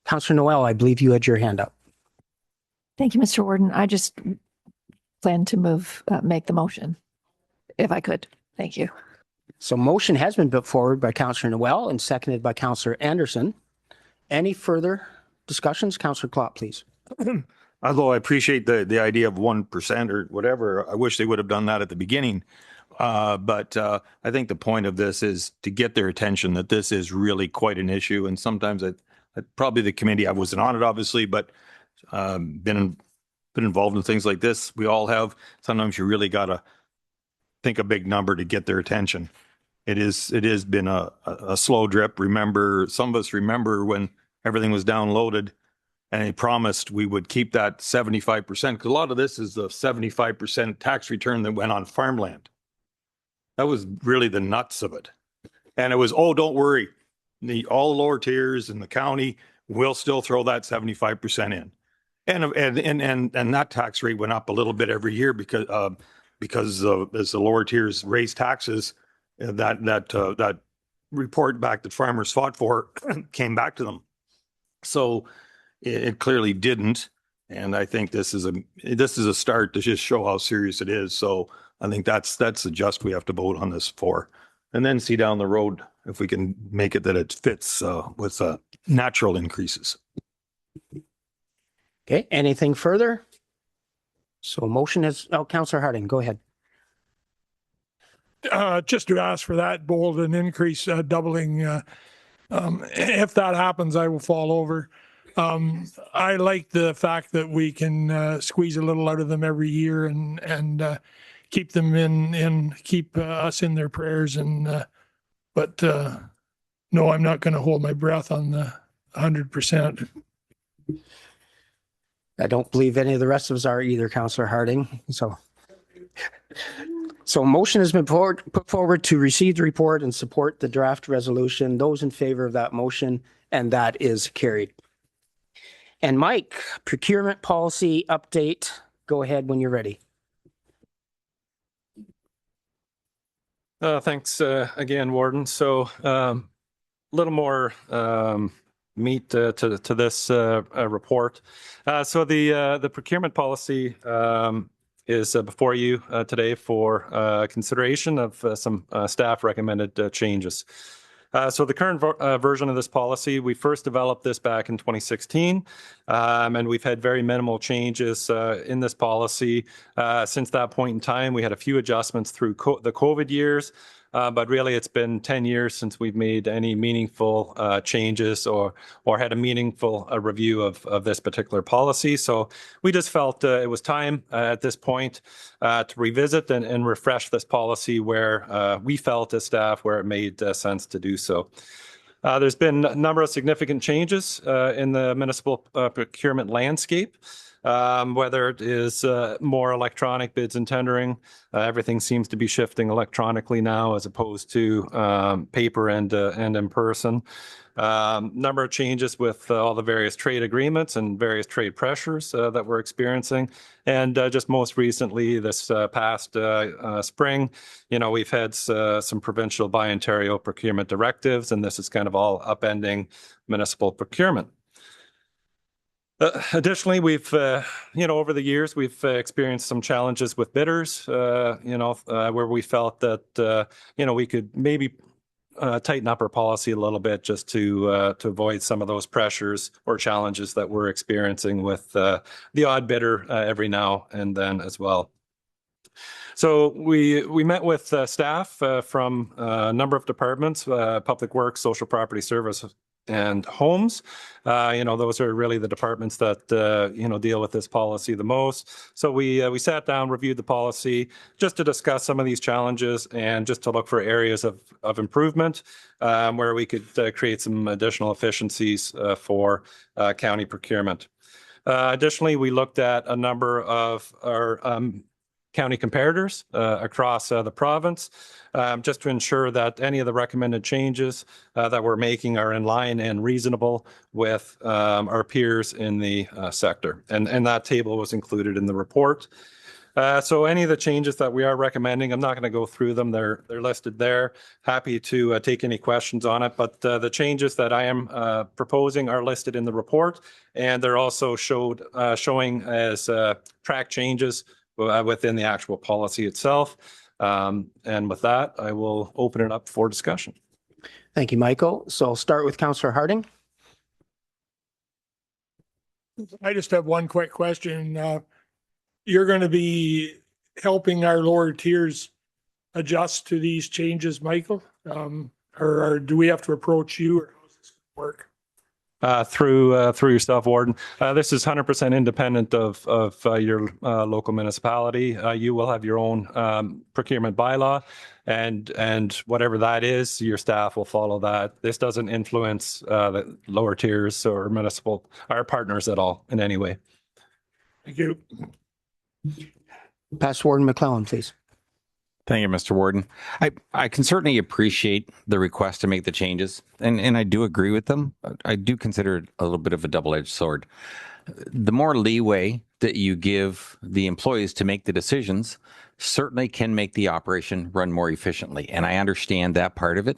Speaker 1: Councillor Noel, I believe you had your hand up.
Speaker 18: Thank you, Mr. Warden. I just plan to make the motion, if I could. Thank you.
Speaker 1: So motion has been put forward by Councillor Noel and seconded by Councillor Anderson. Any further discussions? Councillor Klopp, please.
Speaker 11: Although I appreciate the idea of 1% or whatever, I wish they would have done that at the beginning. But I think the point of this is to get their attention that this is really quite an issue. And sometimes probably the committee, I wasn't on it, obviously, but been involved in things like this. We all have. Sometimes you really got to think a big number to get their attention. It has been a slow drip. Some of us remember when everything was downloaded and they promised we would keep that 75%, because a lot of this is the 75% tax return that went on farmland. That was really the nuts of it. And it was, don't worry, all the lower tiers in the county will still throw that 75% in. And that tax rate went up a little bit every year because as the lower tiers raised taxes, that report back that farmers fought for came back to them. So it clearly didn't, and I think this is a start to just show how serious it is. So I think that's the just we have to vote on this for, and then see down the road if we can make it that it fits with natural increases.
Speaker 1: Okay, anything further? So motion is, Councillor Harding, go ahead.
Speaker 13: Just to ask for that bold an increase, doubling. If that happens, I will fall over. I like the fact that we can squeeze a little out of them every year and keep them keep us in their prayers. But no, I'm not going to hold my breath on the 100%.
Speaker 1: I don't believe any of the rest of us are either, Councillor Harding. So motion has been put forward to receive the report and support the draft resolution. Those in favor of that motion, and that is carried. And Mike, procurement policy update. Go ahead when you're ready.
Speaker 17: Thanks again, Warden. So little more meat to this report. So the procurement policy is before you today for consideration of some staff recommended changes. So the current version of this policy, we first developed this back in 2016, and we've had very minimal changes in this policy. Since that point in time, we had a few adjustments through the COVID years, but really it's been 10 years since we've made any meaningful changes or had a meaningful review of this particular policy. So we just felt it was time at this point to revisit and refresh this policy where we felt as staff where it made sense to do so. There's been a number of significant changes in the municipal procurement landscape. Whether it is more electronic bids and tendering, everything seems to be shifting electronically now as opposed to paper and in person. Number of changes with all the various trade agreements and various trade pressures that we're experiencing. And just most recently, this past spring, we've had some provincial Buy Ontario procurement directives, and this is kind of all upending municipal procurement. Additionally, we've, over the years, we've experienced some challenges with bidders, where we felt that, we could maybe tighten up our policy a little bit just to avoid some of those pressures or challenges that we're experiencing with the odd bidder every now and then as well. So we met with staff from a number of departments, Public Works, Social Property Service, and Homes. Those are really the departments that, deal with this policy the most. So we sat down, reviewed the policy just to discuss some of these challenges and just to look for areas of improvement where we could create some additional efficiencies for county procurement. Additionally, we looked at a number of our county comparators across the province, just to ensure that any of the recommended changes that we're making are in line and reasonable with our peers in the sector. And that table was included in the report. So any of the changes that we are recommending, I'm not going to go through them. They're listed there. Happy to take any questions on it. But the changes that I am proposing are listed in the report, and they're also showing as track changes within the actual policy itself. And with that, I will open it up for discussion.
Speaker 1: Thank you, Michael. So I'll start with Councillor Harding.
Speaker 13: I just have one quick question. You're going to be helping our lower tiers adjust to these changes, Michael? Or do we have to approach you, or how does this work?
Speaker 17: Through yourself, Warden. This is 100% independent of your local municipality. You will have your own procurement bylaw, and whatever that is, your staff will follow that. This doesn't influence the lower tiers or our partners at all in any way.
Speaker 13: Thank you.
Speaker 1: Past Warden McClellan, please.
Speaker 14: Thank you, Mr. Warden. I can certainly appreciate the request to make the changes, and I do agree with them. I do consider it a little bit of a double-edged sword. The more leeway that you give the employees to make the decisions certainly can make the operation run more efficiently. And I understand that part of it,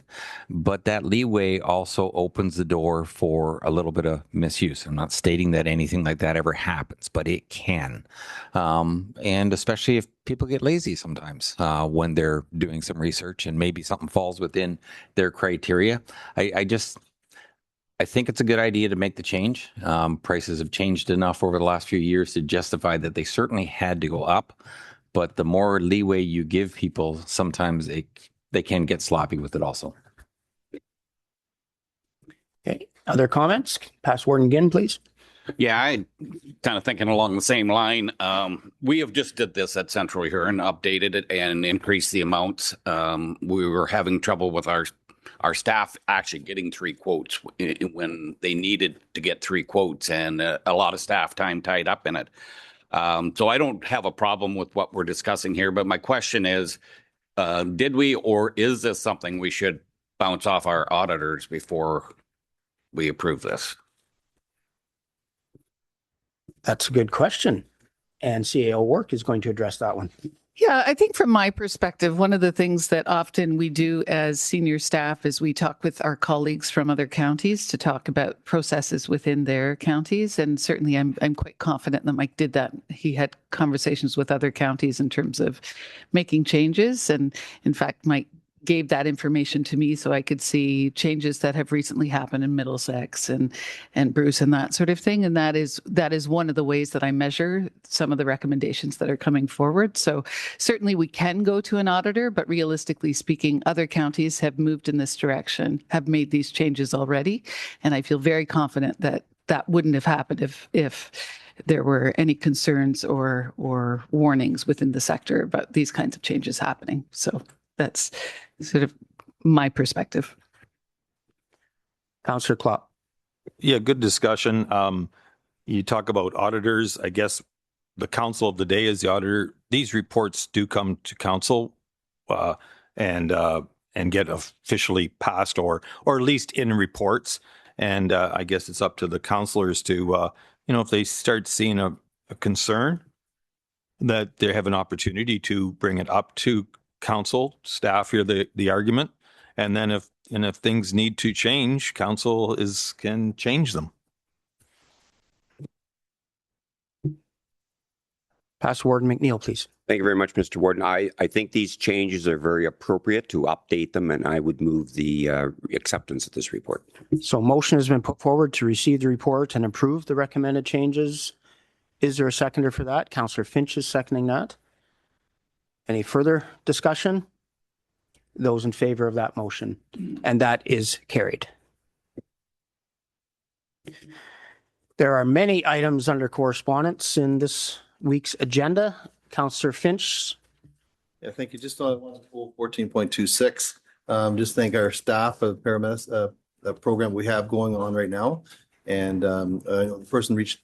Speaker 14: but that leeway also opens the door for a little bit of misuse. I'm not stating that anything like that ever happens, but it can. And especially if people get lazy sometimes when they're doing some research and maybe something falls within their criteria. I think it's a good idea to make the change. Prices have changed enough over the last few years to justify that they certainly had to go up. But the more leeway you give people, sometimes they can get sloppy with it also.
Speaker 1: Okay. Other comments? Past Warden Ginn, please.
Speaker 6: Yeah, I kind of thinking along the same line. We have just did this at Central Huron, updated it and increased the amounts. We were having trouble with our staff actually getting 3 quotes when they needed to get 3 quotes, and a lot of staff time tied up in it. So I don't have a problem with what we're discussing here, but my question is, did we, or is this something we should bounce off our auditors before we approve this?
Speaker 1: That's a good question. And CAO Work is going to address that one.
Speaker 19: Yeah, I think from my perspective, one of the things that often we do as senior staff is we talk with our colleagues from other counties to talk about processes within their counties. And certainly I'm quite confident that Mike did that. He had conversations with other counties in terms of making changes. And in fact, Mike gave that information to me so I could see changes that have recently happened in Middlesex and Bruce and that sort of thing. And that is one of the ways that I measure some of the recommendations that are coming forward. So certainly we can go to an auditor, but realistically speaking, other counties have moved in this direction, have made these changes already. And I feel very confident that that wouldn't have happened if there were any concerns or warnings within the sector about these kinds of changes happening. So that's sort of my perspective.
Speaker 1: Councillor Klopp.
Speaker 11: Yeah, good discussion. You talk about auditors. I guess the council of the day is the auditor. These reports do come to council and get officially passed or at least in reports. And I guess it's up to the councillors to, if they start seeing a concern, that they have an opportunity to bring it up to council staff, hear the argument, and then if things need to change, council can change them.
Speaker 1: Past Warden McNeil, please.
Speaker 9: Thank you very much, Mr. Warden. I think these changes are very appropriate to update them, and I would move the acceptance of this report.
Speaker 1: So motion has been put forward to receive the report and approve the recommended changes. Is there a seconder for that? Councillor Finch is seconding that. Any further discussion? Those in favor of that motion, and that is carried. There are many items under correspondence in this week's agenda. Councillor Finch.
Speaker 20: Yeah, thank you. Just on 14.26, just thank our staff of paramedics, the program we have going on right now. And the person reached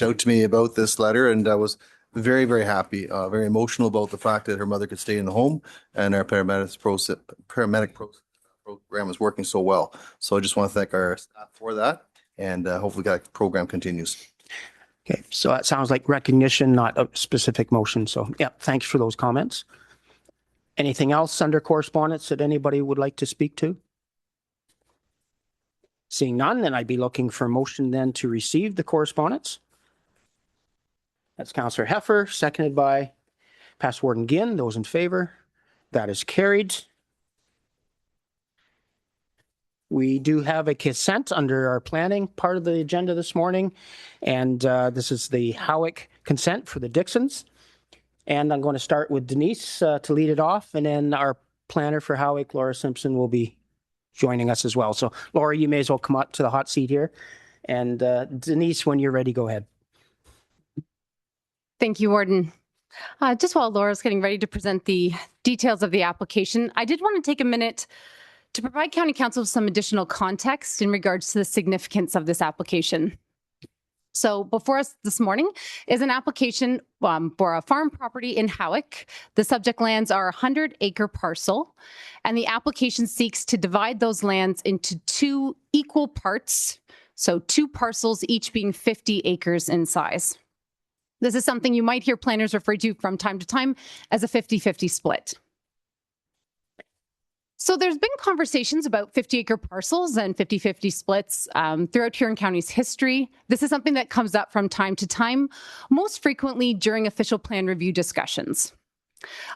Speaker 20: out to me about this letter, and I was very, very happy, very emotional about the fact that her mother could stay in the home and our paramedic program is working so well. So I just want to thank our staff for that, and hopefully that program continues.
Speaker 1: Okay, so that sounds like recognition, not a specific motion. So yeah, thanks for those comments. Anything else under correspondence that anybody would like to speak to? Seeing none, then I'd be looking for a motion then to receive the correspondence. That's Councillor Heffer, seconded by Past Warden Ginn. Those in favor? That is carried. We do have a consent under our planning part of the agenda this morning, and this is the Howick consent for the Dixons. And I'm going to start with Denise to lead it off, and then our planner for Howick, Laura Simpson, will be joining us as well. So Laura, you may as well come up to the hot seat here. And Denise, when you're ready, go ahead.
Speaker 21: Thank you, Warden. Just while Laura's getting ready to present the details of the application, I did want to take a minute to provide County Council with some additional context in regards to the significance of this application. So before us this morning is an application for a farm property in Howick. The subject lands are a 100-acre parcel, and the application seeks to divide those lands into 2 equal parts, so 2 parcels, each being 50 acres in size. This is something you might hear planners refer to from time to time as a 50-50 split. So there's been conversations about 50-acre parcels and 50-50 splits throughout Huron County's history. This is something that comes up from time to time, most frequently during official plan review discussions.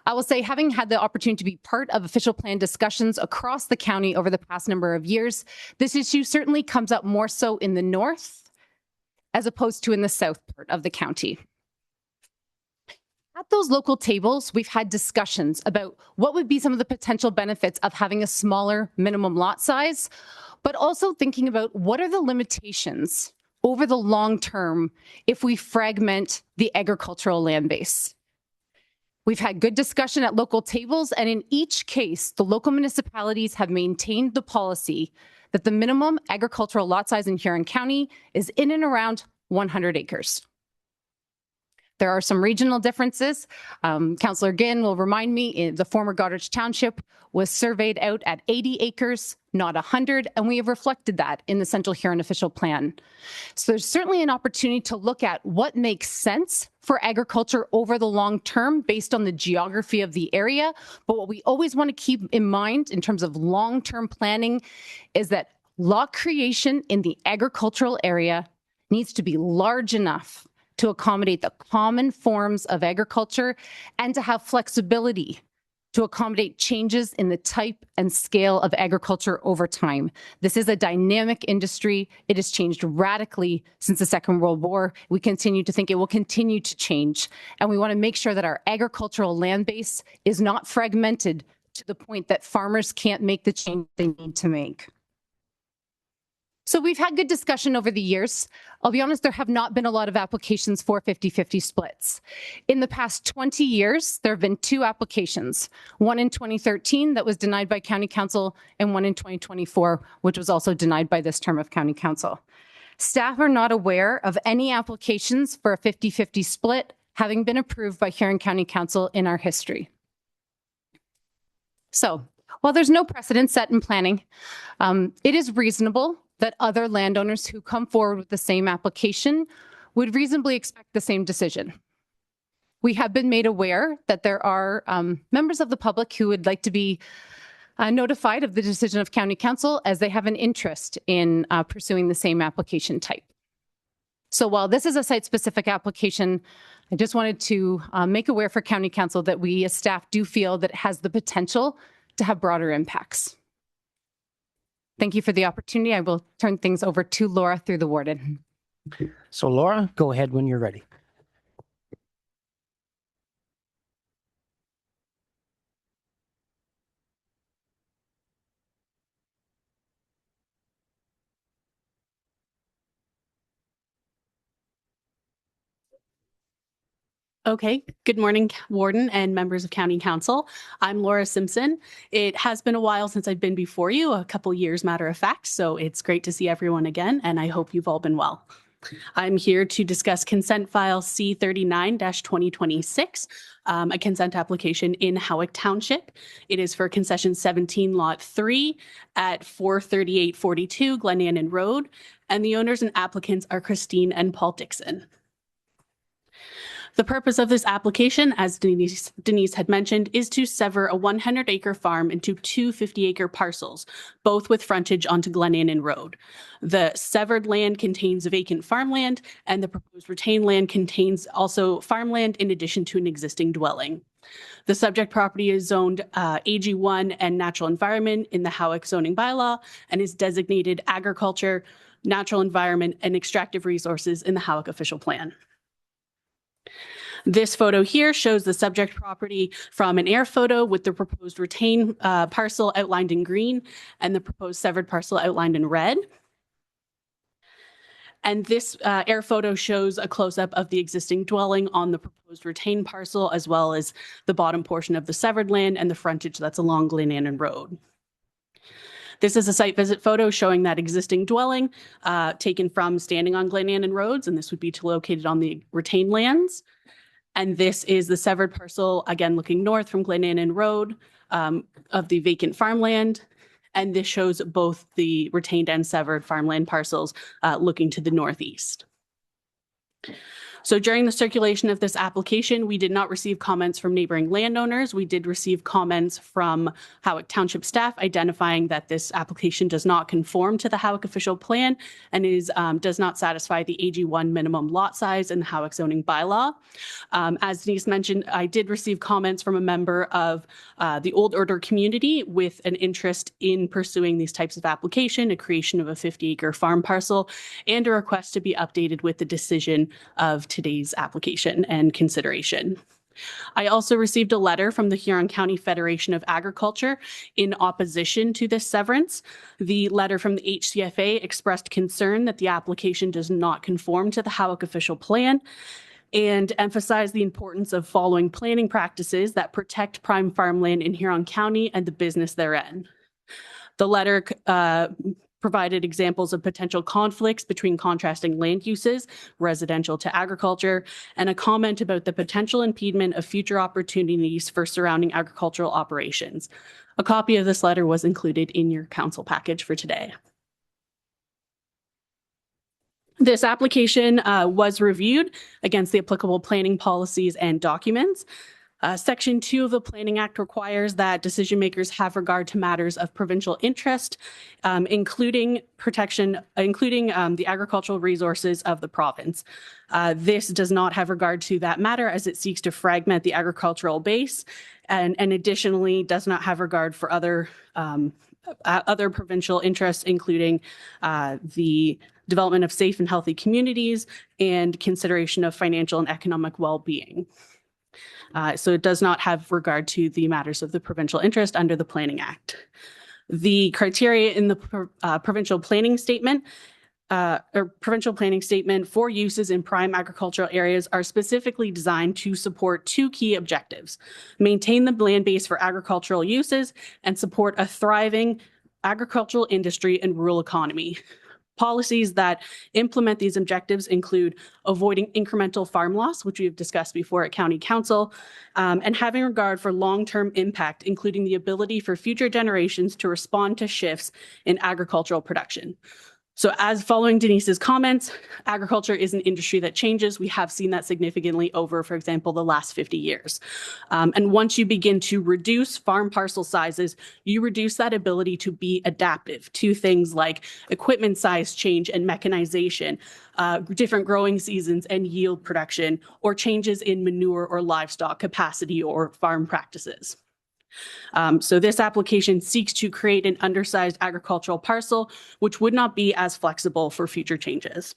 Speaker 21: I will say, having had the opportunity to be part of official plan discussions across the county over the past number of years, this issue certainly comes up more so in the north as opposed to in the south part of the county. At those local tables, we've had discussions about what would be some of the potential benefits of having a smaller minimum lot size, but also thinking about what are the limitations over the long term if we fragment the agricultural land base. We've had good discussion at local tables, and in each case, the local municipalities have maintained the policy that the minimum agricultural lot size in Huron County is in and around 100 acres. There are some regional differences. Councillor Ginn will remind me, the former Goderich Township was surveyed out at 80 acres, not 100, and we have reflected that in the Central Huron official plan. So there's certainly an opportunity to look at what makes sense for agriculture over the long term based on the geography of the area. But what we always want to keep in mind in terms of long-term planning is that lot creation in the agricultural area needs to be large enough to accommodate the common forms of agriculture and to have flexibility to accommodate changes in the type and scale of agriculture over time. This is a dynamic industry. It has changed radically since the Second World War. We continue to think it will continue to change. And we want to make sure that our agricultural land base is not fragmented to the point that farmers can't make the change they need to make. So we've had good discussion over the years. I'll be honest, there have not been a lot of applications for 50-50 splits. In the past 20 years, there have been 2 applications, one in 2013 that was denied by County Council and one in 2024, which was also denied by this term of County Council. Staff are not aware of any applications for a 50-50 split having been approved by Huron County Council in our history. So while there's no precedent set in planning, it is reasonable that other landowners who come forward with the same application would reasonably expect the same decision. We have been made aware that there are members of the public who would like to be notified of the decision of County Council as they have an interest in pursuing the same application type. So while this is a site-specific application, I just wanted to make aware for County Council that we as staff do feel that it has the potential to have broader impacts. Thank you for the opportunity. I will turn things over to Laura through the warden.
Speaker 1: So Laura, go ahead when you're ready.
Speaker 2: Okay, good morning, Warden and members of County Council. I'm Laura Simpson. It has been a while since I've been before you, a couple years matter of fact, so it's great to see everyone again, and I hope you've all been well. I'm here to discuss consent file C39-2026, a consent application in Howick Township. It is for concession 17 lot 3 at 43842 Glenannon Road, and the owners and applicants are Christine and Paul Dixon. The purpose of this application, as Denise had mentioned, is to sever a 100-acre farm into 2 50-acre parcels, both with frontage onto Glenannon Road. The severed land contains vacant farmland, and the proposed retained land contains also farmland in addition to an existing dwelling. The subject property is zoned AG1 and natural environment in the Howick zoning bylaw and is designated agriculture, natural environment, and extractive resources in the Howick official plan. This photo here shows the subject property from an air photo with the proposed retained parcel outlined in green and the proposed severed parcel outlined in red. And this air photo shows a close-up of the existing dwelling on the proposed retained parcel, as well as the bottom portion of the severed land and the frontage that's along Glenannon Road. This is a site visit photo showing that existing dwelling taken from standing on Glenannon Roads, and this would be located on the retained lands. And this is the severed parcel, again, looking north from Glenannon Road of the vacant farmland. And this shows both the retained and severed farmland parcels looking to the northeast. So during the circulation of this application, we did not receive comments from neighboring landowners. We did receive comments from Howick Township staff identifying that this application does not conform to the Howick official plan and does not satisfy the AG1 minimum lot size in the Howick zoning bylaw. As Denise mentioned, I did receive comments from a member of the Old Order community with an interest in pursuing these types of application, a creation of a 50-acre farm parcel, and a request to be updated with the decision of today's application and consideration. I also received a letter from the Huron County Federation of Agriculture in opposition to this severance. The letter from the HCFA expressed concern that the application does not conform to the Howick official plan and emphasized the importance of following planning practices that protect prime farmland in Huron County and the business therein. The letter provided examples of potential conflicts between contrasting land uses, residential to agriculture, and a comment about the potential impediment of future opportunities for surrounding agricultural operations. A copy of this letter was included in your council package for today. This application was reviewed against the applicable planning policies and documents. Section 2 of the Planning Act requires that decision makers have regard to matters of provincial interest, including the agricultural resources of the province. This does not have regard to that matter as it seeks to fragment the agricultural base, and additionally does not have regard for other provincial interests, including the development of safe and healthy communities and consideration of financial and economic well-being. So it does not have regard to the matters of the provincial interest under the Planning Act. The criteria in the provincial planning statement for uses in prime agricultural areas are specifically designed to support two key objectives: maintain the land base for agricultural uses and support a thriving agricultural industry and rural economy. Policies that implement these objectives include avoiding incremental farm loss, which we have discussed before at County Council, and having regard for long-term impact, including the ability for future generations to respond to shifts in agricultural production. So as following Denise's comments, agriculture is an industry that changes. We have seen that significantly over, for example, the last 50 years. And once you begin to reduce farm parcel sizes, you reduce that ability to be adaptive to things like equipment size change and mechanization, different growing seasons and yield production, or changes in manure or livestock capacity or farm practices. So this application seeks to create an undersized agricultural parcel, which would not be as flexible for future changes.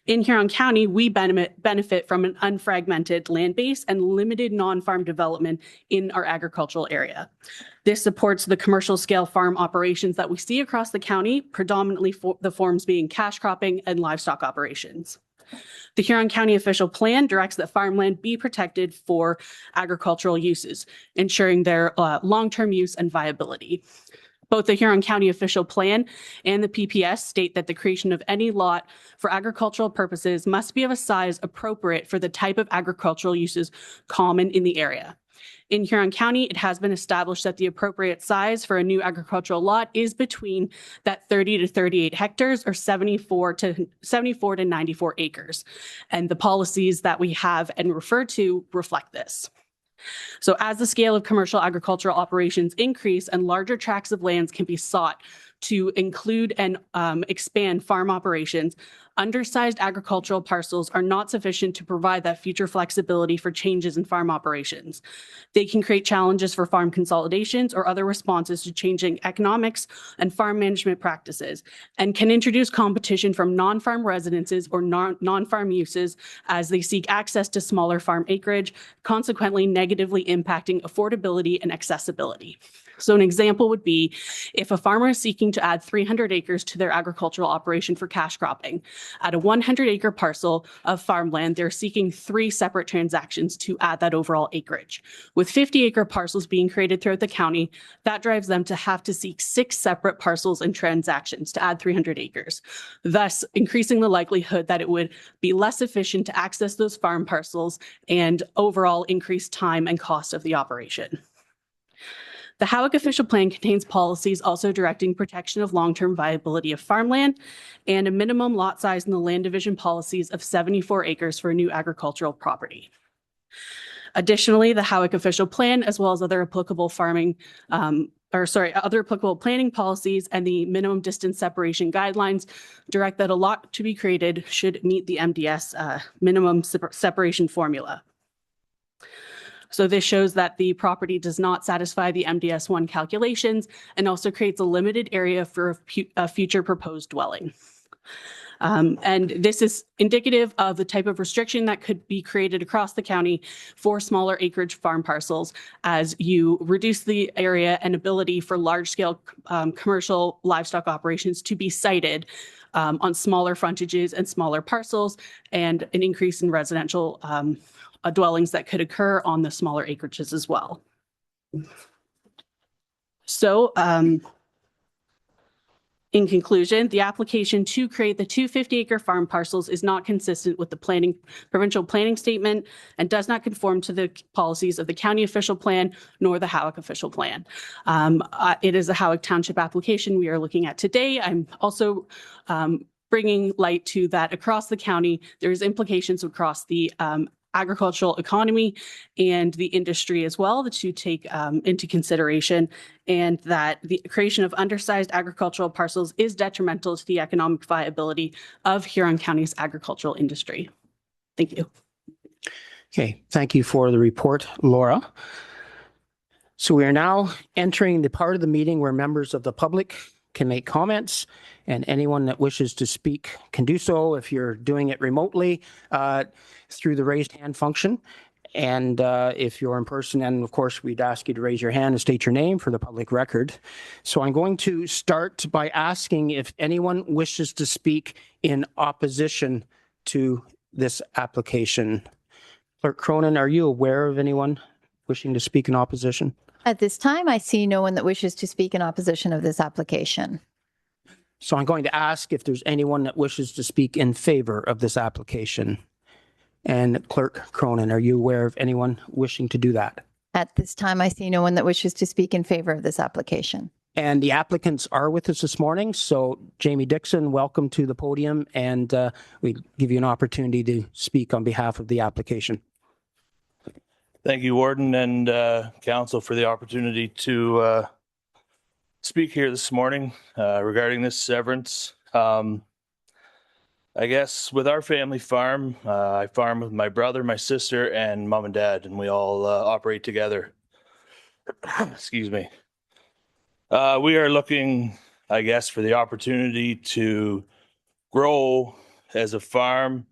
Speaker 2: In Huron County, we benefit from an unfragmented land base and limited non-farm development in our agricultural area. This supports the commercial scale farm operations that we see across the county, predominantly the forms being cash cropping and livestock operations. The Huron County official plan directs that farmland be protected for agricultural uses, ensuring their long-term use and viability. Both the Huron County official plan and the PPS state that the creation of any lot for agricultural purposes must be of a size appropriate for the type of agricultural uses common in the area. In Huron County, it has been established that the appropriate size for a new agricultural lot is between that 30 to 38 hectares or 74 to 94 acres. And the policies that we have and refer to reflect this. So as the scale of commercial agricultural operations increase and larger tracts of lands can be sought to include and expand farm operations, undersized agricultural parcels are not sufficient to provide that future flexibility for changes in farm operations. They can create challenges for farm consolidations or other responses to changing economics and farm management practices, and can introduce competition from non-farm residences or non-farm uses as they seek access to smaller farm acreage, consequently negatively impacting affordability and accessibility. So an example would be if a farmer is seeking to add 300 acres to their agricultural operation for cash cropping. At a 100-acre parcel of farmland, they're seeking 3 separate transactions to add that overall acreage. With 50-acre parcels being created throughout the county, that drives them to have to seek 6 separate parcels and transactions to add 300 acres, thus increasing the likelihood that it would be less efficient to access those farm parcels and overall increase time and cost of the operation. The Howick official plan contains policies also directing protection of long-term viability of farmland and a minimum lot size in the land division policies of 74 acres for a new agricultural property. Additionally, the Howick official plan, as well as other applicable other applicable planning policies and the minimum distance separation guidelines direct that a lot to be created should meet the MDS minimum separation formula. So this shows that the property does not satisfy the MDS1 calculations and also creates a limited area for a future proposed dwelling. And this is indicative of the type of restriction that could be created across the county for smaller acreage farm parcels as you reduce the area and ability for large-scale commercial livestock operations to be sited on smaller frontages and smaller parcels, and an increase in residential dwellings that could occur on the smaller acreages as well. So In conclusion, the application to create the two 50-acre farm parcels is not consistent with the provincial planning statement and does not conform to the policies of the county official plan nor the Howick official plan. It is a Howick Township application we are looking at today. I'm also bringing light to that across the county, there's implications across the agricultural economy and the industry as well that you take into consideration, and that the creation of undersized agricultural parcels is detrimental to the economic viability of Huron County's agricultural industry. Thank you.
Speaker 1: Okay, thank you for the report, Laura. So we are now entering the part of the meeting where members of the public can make comments, and anyone that wishes to speak can do so if you're doing it remotely through the raised hand function. And if you're in person, and of course, we'd ask you to raise your hand and state your name for the public record. So I'm going to start by asking if anyone wishes to speak in opposition to this application. Clerk Cronin, are you aware of anyone wishing to speak in opposition?
Speaker 7: At this time, I see no one that wishes to speak in opposition of this application.
Speaker 1: So I'm going to ask if there's anyone that wishes to speak in favor of this application. And Clerk Cronin, are you aware of anyone wishing to do that?
Speaker 7: At this time, I see no one that wishes to speak in favor of this application.
Speaker 1: And the applicants are with us this morning. So Jamie Dixon, welcome to the podium, and we give you an opportunity to speak on behalf of the application.
Speaker 3: Thank you, Warden and Council, for the opportunity to speak here this morning regarding this severance. I guess with our family farm, I farm with my brother, my sister, and mom and dad, and we all operate together. Excuse me. We are looking, I guess, for the opportunity to grow as a farm.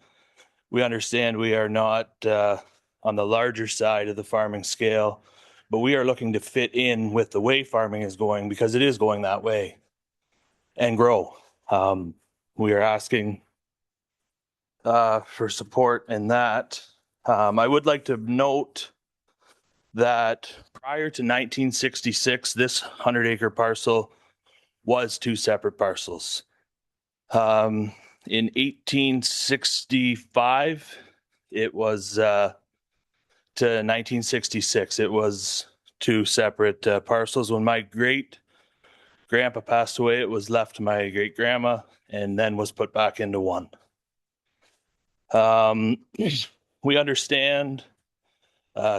Speaker 3: We understand we are not on the larger side of the farming scale, but we are looking to fit in with the way farming is going, because it is going that way, and grow. We are asking for support in that. I would like to note that prior to 1966, this 100-acre parcel was two separate parcels. In 1865, it was to 1966, it was two separate parcels. When my great-grandpa passed away, it was left to my great-grandma and then was put back into one. We understand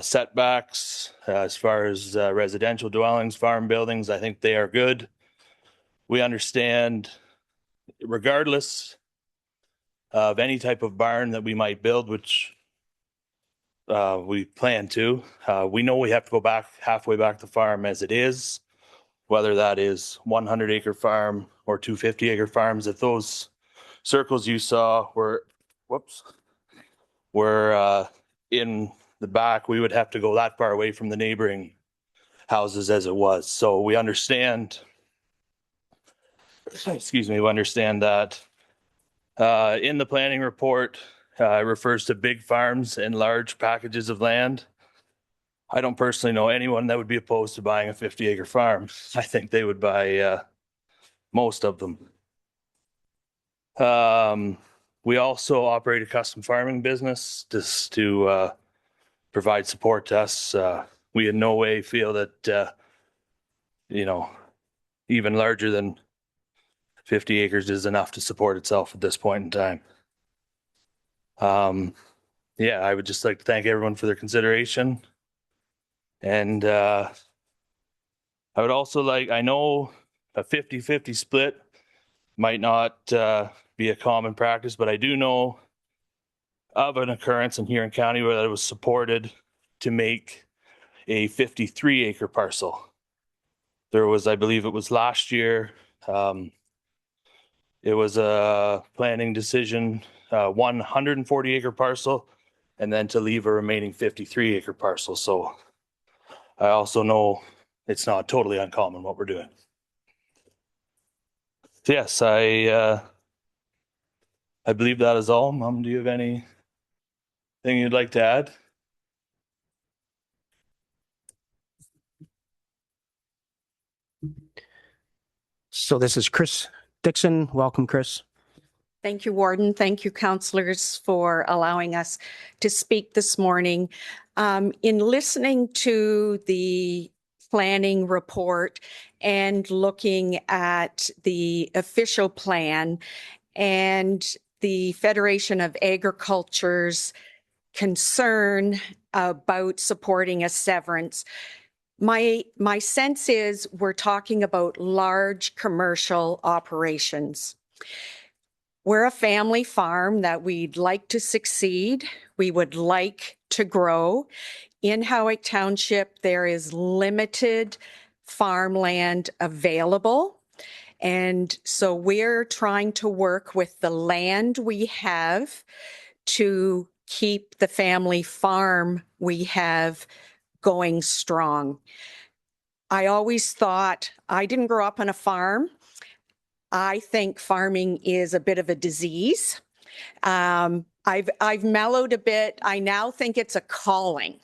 Speaker 3: setbacks as far as residential dwellings, farm buildings. I think they are good. We understand, regardless of any type of barn that we might build, which we plan to, we know we have to go back halfway back to farm as it is, whether that is 100-acre farm or 250-acre farms. If those circles you saw were in the back, we would have to go that far away from the neighboring houses as it was. So we understand, we understand that in the planning report, it refers to big farms and large packages of land. I don't personally know anyone that would be opposed to buying a 50-acre farm. I think they would buy most of them. We also operate a custom farming business just to provide support to us. We in no way feel that, even larger than 50 acres is enough to support itself at this point in time. I would just like to thank everyone for their consideration. And I would also I know a 50-50 split might not be a common practice, but I do know of an occurrence in Huron County where it was supported to make a 53-acre parcel. There was, I believe it was last year, it was a planning decision, 140-acre parcel, and then to leave a remaining 53-acre parcel. So I also know it's not totally uncommon what we're doing. So yes, I believe that is all. Mom, do you have anything you'd like to add?
Speaker 1: So this is Chris Dixon. Welcome, Chris.
Speaker 4: Thank you, Warden. Thank you, councillors, for allowing us to speak this morning. In listening to the planning report and looking at the official plan and the Federation of Agriculture's concern about supporting a severance, my sense is we're talking about large commercial operations. We're a family farm that we'd like to succeed. We would like to grow. In Howick Township, there is limited farmland available. And so we're trying to work with the land we have to keep the family farm we have going strong. I always thought, I didn't grow up on a farm. I think farming is a bit of a disease. I've mellowed a bit. I now think it's a calling.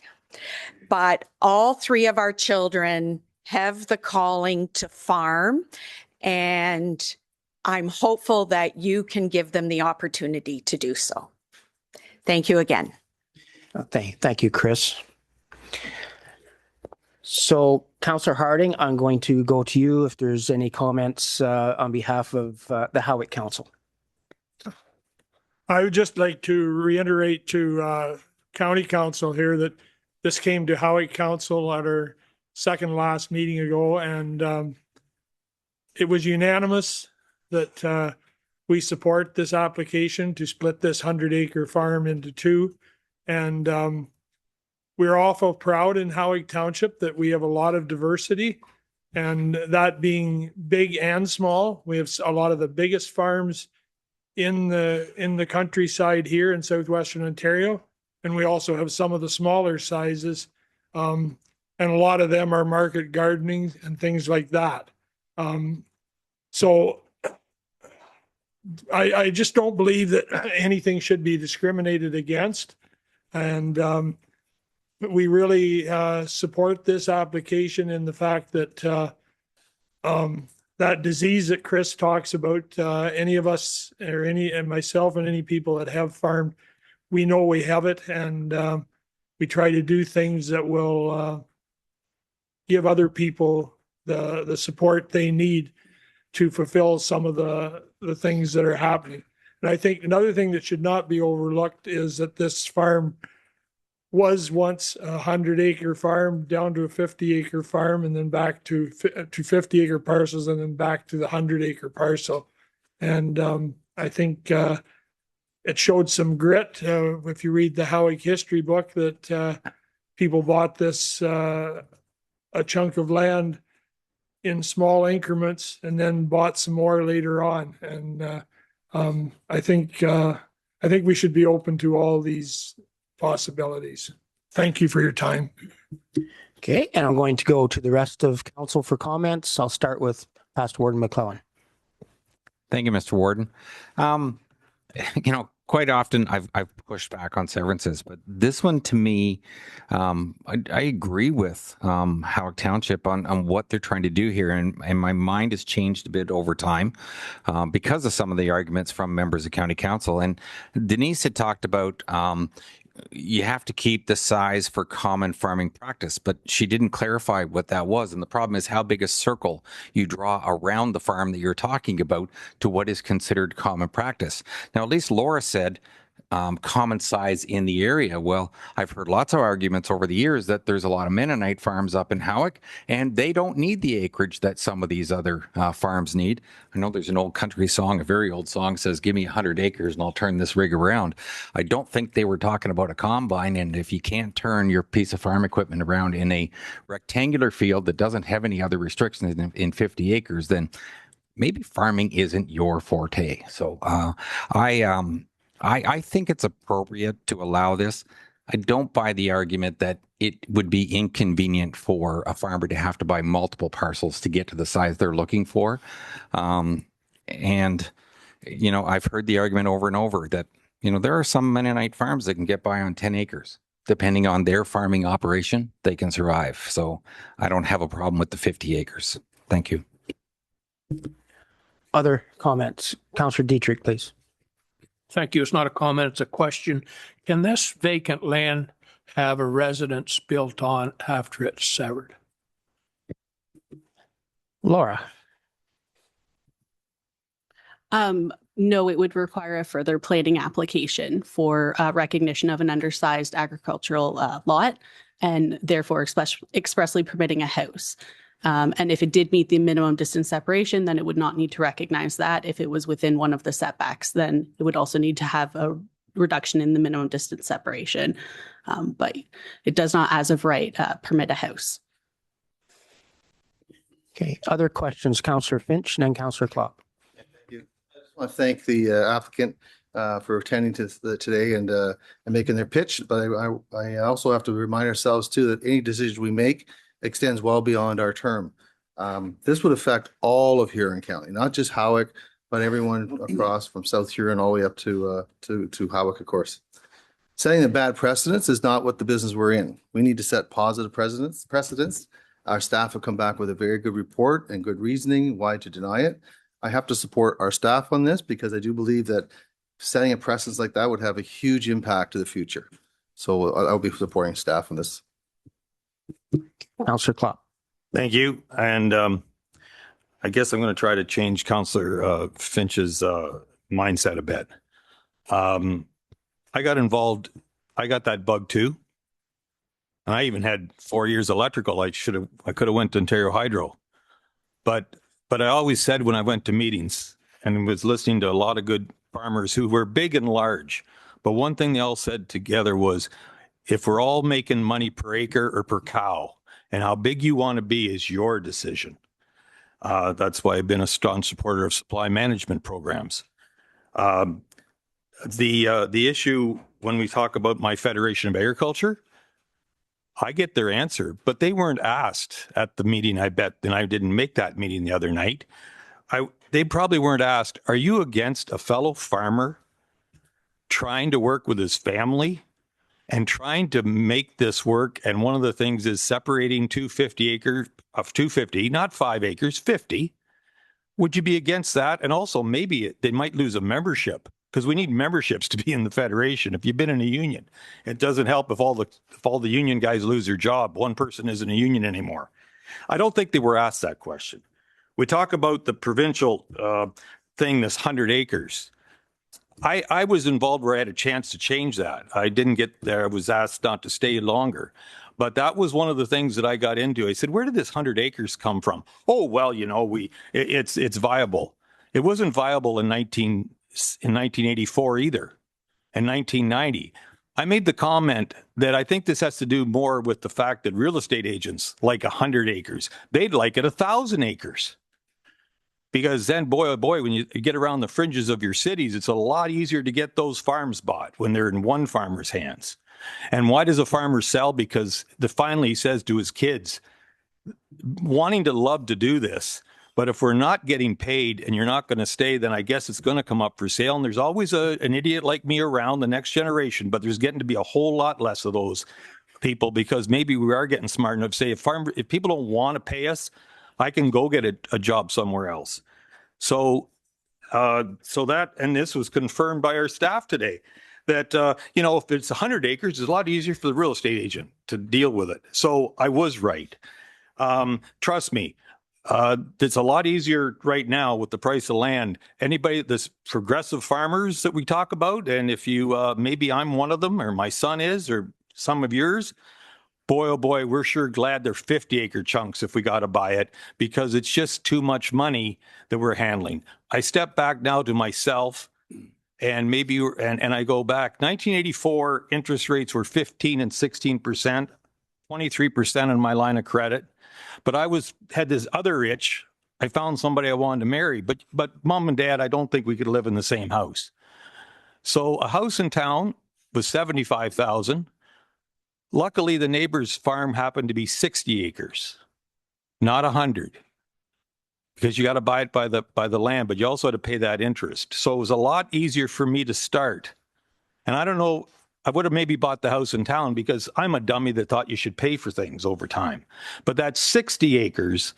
Speaker 4: But all three of our children have the calling to farm, and I'm hopeful that you can give them the opportunity to do so. Thank you again.
Speaker 1: Thank you, Chris. So, Councillor Harding, I'm going to go to you if there's any comments on behalf of the Howick Council.
Speaker 13: I would just like to reiterate to County Council here that this came to Howick Council at our second last meeting ago, and it was unanimous that we support this application to split this 100-acre farm into two. And we're awful proud in Howick Township that we have a lot of diversity, and that being big and small. We have a lot of the biggest farms in the countryside here in southwestern Ontario, and we also have some of the smaller sizes, and a lot of them are market gardening and things like that. So I just don't believe that anything should be discriminated against, and we really support this application in the fact that that disease that Chris talks about, any of us or and myself and any people that have farmed, we know we have it, and we try to do things that will give other people the support they need to fulfill some of the things that are happening. And I think another thing that should not be overlooked is that this farm was once a 100-acre farm down to a 50-acre farm, and then back to 50-acre parcels, and then back to the 100-acre parcel. And I think it showed some grit. If you read the Howick history book, that people bought this a chunk of land in small increments and then bought some more later on. And I think we should be open to all these possibilities. Thank you for your time.
Speaker 1: Okay, and I'm going to go to the rest of council for comments. I'll start with Past Warden McClellan.
Speaker 14: Thank you, Mr. Warden. Quite often I've pushed back on severances, but this one to me, I agree with Howick Township on what they're trying to do here, and my mind has changed a bit over time because of some of the arguments from members of County Council. And Denise had talked about you have to keep the size for common farming practice, but she didn't clarify what that was. And the problem is how big a circle you draw around the farm that you're talking about to what is considered common practice. Now, at least Laura said common size in the area. Well, I've heard lots of arguments over the years that there's a lot of Mennonite farms up in Howick, and they don't need the acreage that some of these other farms need. I know there's an old country song, a very old song, says, "Give me 100 acres and I'll turn this rig around." I don't think they were talking about a combine, and if you can't turn your piece of farm equipment around in a rectangular field that doesn't have any other restrictions in 50 acres, then maybe farming isn't your forte. So I think it's appropriate to allow this. I don't buy the argument that it would be inconvenient for a farmer to have to buy multiple parcels to get to the size they're looking for. And, I've heard the argument over and over that, there are some Mennonite farms that can get by on 10 acres. Depending on their farming operation, they can survive. So I don't have a problem with the 50 acres. Thank you.
Speaker 1: other comments? Councillor Dietrich, please.
Speaker 5: Thank you. It's not a comment, it's a question. Can this vacant land have a residence built on after it's severed?
Speaker 1: Laura.
Speaker 2: No, it would require a further planning application for recognition of an undersized agricultural lot and therefore expressly permitting a house. And if it did meet the minimum distance separation, then it would not need to recognize that. If it was within one of the setbacks, then it would also need to have a reduction in the minimum distance separation. But it does not, as of right, permit a house.
Speaker 1: Okay. Other questions, Councillor Finch and then Councillor Klopp.
Speaker 20: I want to thank the applicant for attending to today and making their pitch. But I also have to remind ourselves too that any decision we make extends well beyond our term. This would affect all of Huron County, not just Howick, but everyone across from South Huron all the way up to Howick, of course. Setting a bad precedence is not what the business we're in. We need to set positive precedents. Our staff have come back with a very good report and good reasoning why to deny it. I have to support our staff on this because I do believe that setting a precedence like that would have a huge impact to the future. So I'll be supporting staff on this.
Speaker 1: Councillor Klopp.
Speaker 11: Thank you. And I guess I'm going to try to change Councillor Finch's mindset a bit. I got involved. I got that bug too. And I even had 4 years electrical. I could have went to Ontario Hydro. But I always said when I went to meetings and was listening to a lot of good farmers who were big and large, but one thing they all said together was, if we're all making money per acre or per cow, and how big you want to be is your decision. That's why I've been a strong supporter of supply management programs. The issue when we talk about my Federation of Agriculture, I get their answer, but they weren't asked at the meeting, I bet, and I didn't make that meeting the other night. They probably weren't asked, are you against a fellow farmer trying to work with his family and trying to make this work? And one of the things is separating 250 acres of 250, not 5 acres, 50. Would you be against that? And also maybe they might lose a membership, because we need memberships to be in the Federation. If you've been in a union, it doesn't help if all the union guys lose their job. One person isn't a union anymore. I don't think they were asked that question. We talk about the provincial thing, this 100 acres. I was involved where I had a chance to change that. I didn't get there. I was asked not to stay longer. But that was one of the things that I got into. I said, where did this 100 acres come from? Oh, well, you know, it's viable. It wasn't viable in 1984 either, in 1990. I made the comment that I think this has to do more with the fact that real estate agents like 100 acres. They'd like it 1,000 acres. Because then, boy, oh boy, when you get around the fringes of your cities, it's a lot easier to get those farms bought when they're in one farmer's hands. And why does a farmer sell? Because finally he says to his kids, wanting to love to do this, but if we're not getting paid and you're not going to stay, then I guess it's going to come up for sale. And there's always an idiot like me around, the next generation, but there's getting to be a whole lot less of those people, because maybe we are getting smart enough to say, if people don't want to pay us, I can go get a job somewhere else. So that, and this was confirmed by our staff today, that, if it's 100 acres, it's a lot easier for the real estate agent to deal with it. So I was right. Trust me, it's a lot easier right now with the price of land. Anybody, this progressive farmers that we talk about, and if you, maybe I'm one of them, or my son is, or some of yours, boy, oh boy, we're sure glad they're 50-acre chunks if we got to buy it, because it's just too much money that we're handling. I step back now to myself, and maybe, and I go back. 1984 interest rates were 15 and 16%, 23% in my line of credit. But I had this other itch. I found somebody I wanted to marry, but mom and dad, I don't think we could live in the same house. So a house in town was $75,000. Luckily, the neighbor's farm happened to be 60 acres, not 100, because you got to buy it by the land, but you also had to pay that interest. So it was a lot easier for me to start. And I don't know, I would have maybe bought the house in town because I'm a dummy that thought you should pay for things over time. But that 60 acres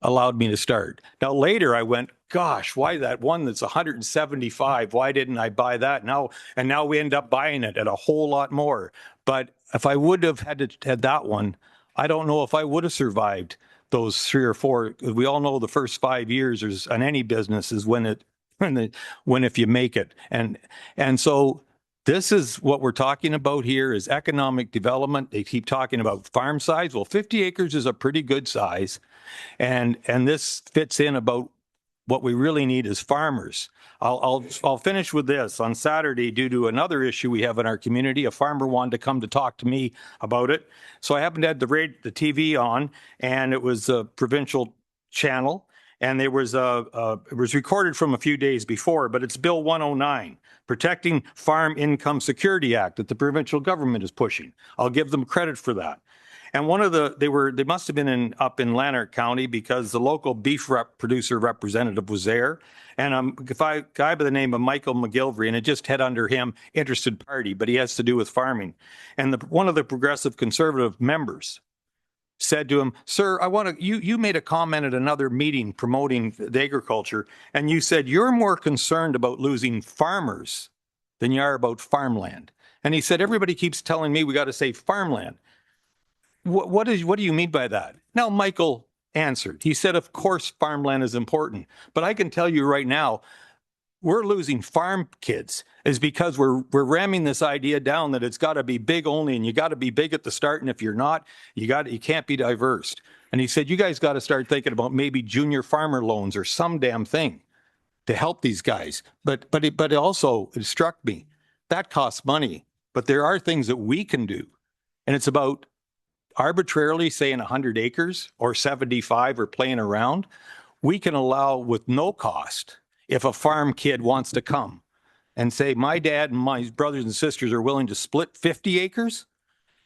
Speaker 11: allowed me to start. Now later I went, gosh, why that one that's 175? Why didn't I buy that now? And now we end up buying it at a whole lot more. But if I would have had that one, I don't know if I would have survived those 3 or 4. We all know the first 5 years is on any business is when if you make it. And so this is what we're talking about here is economic development. They keep talking about farm size. Well, 50 acres is a pretty good size. And this fits in about what we really need is farmers. I'll finish with this. On Saturday, due to another issue we have in our community, a farmer wanted to come to talk to me about it. So I happened to have the TV on, and it was a provincial channel, and there was it was recorded from a few days before, but it's Bill 109, Protecting Farm Income Security Act that the provincial government is pushing. I'll give them credit for that. And one of they must have been up in Lanark County because the local beef producer representative was there. And a guy by the name of Michael McGilvery, and it just had under him interested party, but he has to do with farming. And one of the progressive conservative members said to him, "Sir, you made a comment at another meeting promoting the agriculture, and you said you're more concerned about losing farmers than you are about farmland." And he said, "Everybody keeps telling me we got to save farmland. What do you mean by that?" Now, Michael answered. He said, "Of course, farmland is important. But I can tell you right now, we're losing farm kids is because we're ramming this idea down that it's got to be big only, and you got to be big at the start. And if you're not, you can't be diverse." And he said, "You guys got to start thinking about maybe junior farmer loans or some damn thing to help these guys." But it also struck me that costs money. But there are things that we can do, and it's about arbitrarily saying 100 acres or 75 or playing around. We can allow with no cost if a farm kid wants to come and say, my dad and my brothers and sisters are willing to split 50 acres,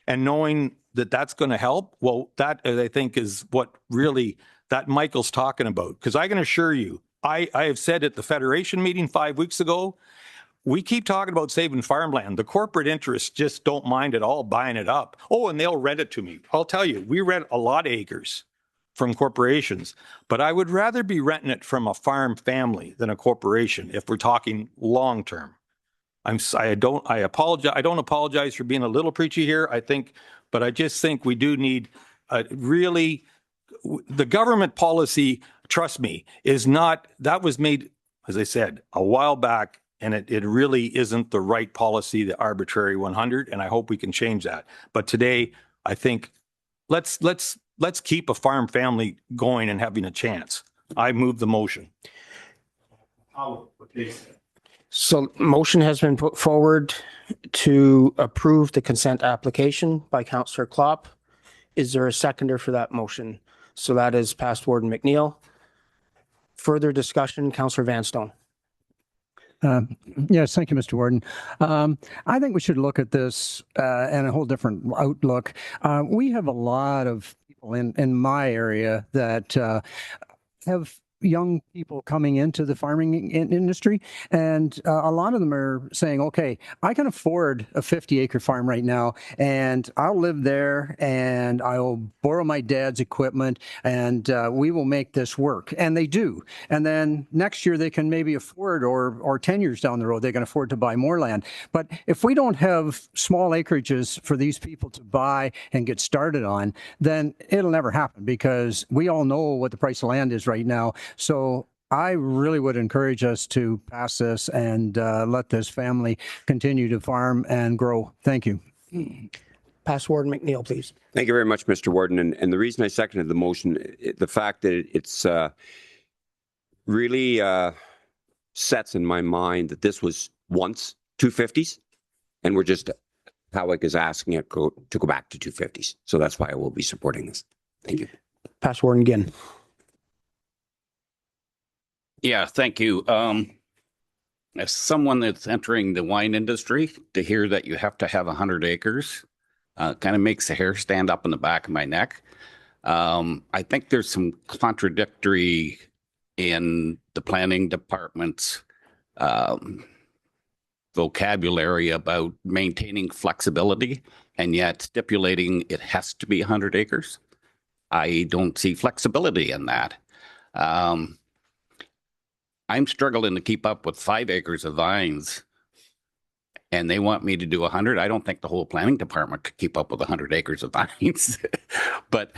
Speaker 11: and knowing that that's going to help. Well, that I think is what really that Michael's talking about. Because I can assure you, I have said at the Federation meeting 5 weeks ago, we keep talking about saving farmland. The corporate interests just don't mind at all buying it up. Oh, and they'll rent it to me. I'll tell you, we rent a lot of acres from corporations, but I would rather be renting it from a farm family than a corporation if we're talking long term. I don't apologize for being a little preachy here. But I just think we do need the government policy, trust me, that was made, as I said, a while back. And it really isn't the right policy, the arbitrary 100, and I hope we can change that. But today, I think let's keep a farm family going and having a chance. I move the motion.
Speaker 1: So motion has been put forward to approve the consent application by Councillor Klopp. Is there a seconder for that motion? So that is past Warden McNeil. Further discussion, Councillor Vanstone.
Speaker 8: Yes, thank you, Mr. Warden. I think we should look at this and a whole different outlook. We have a lot of people in my area that have young people coming into the farming industry, and a lot of them are saying, okay, I can afford a 50-acre farm right now, and I'll live there, and I'll borrow my dad's equipment, and we will make this work. And they do. And then next year they can maybe afford, or 10 years down the road, they can afford to buy more land. But if we don't have small acreages for these people to buy and get started on, then it'll never happen, because we all know what the price of land is right now. So I really would encourage us to pass this and let this family continue to farm and grow. Thank you.
Speaker 1: Past Warden McNeil, please.
Speaker 9: Thank you very much, Mr. Warden. And the reason I seconded the motion, the fact that it's really sets in my mind that this was once 250s, and we're just, Howick is asking it to go back to 250s. So that's why I will be supporting this. Thank you.
Speaker 1: Past Warden Ginn.
Speaker 6: Yeah, thank you. As someone that's entering the wine industry, to hear that you have to have 100 acres kind of makes the hair stand up in the back of my neck. I think there's some contradictory in the planning department's vocabulary about maintaining flexibility and yet stipulating it has to be 100 acres. I don't see flexibility in that. I'm struggling to keep up with 5 acres of vines, and they want me to do 100. I don't think the whole planning department could keep up with 100 acres of vines. But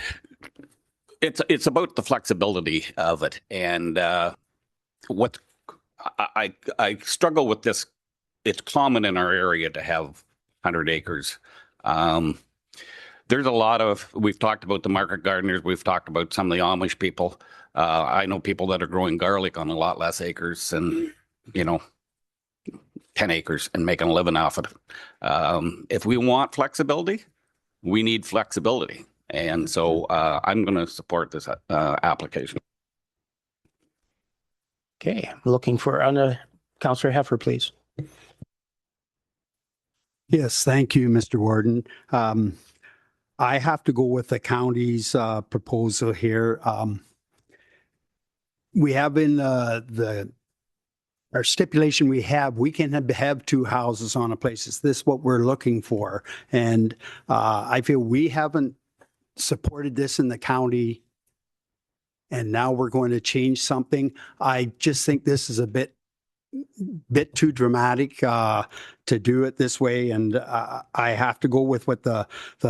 Speaker 6: it's about the flexibility of it. And what I struggle with this. It's common in our area to have 100 acres. There's a lot of, we've talked about the market gardeners, we've talked about some of the Amish people. I know people that are growing garlic on a lot less acres and, 10 acres and making a living off it. If we want flexibility, we need flexibility. And so I'm going to support this application.
Speaker 1: Okay, looking for Councillor Heffer, please.
Speaker 10: Yes, thank you, Mr. Warden. I have to go with the county's proposal here. We have in our stipulation we can have 2 houses on a place. Is this what we're looking for? And I feel we haven't supported this in the county, and now we're going to change something. I just think this is a bit too dramatic to do it this way, and I have to go with what the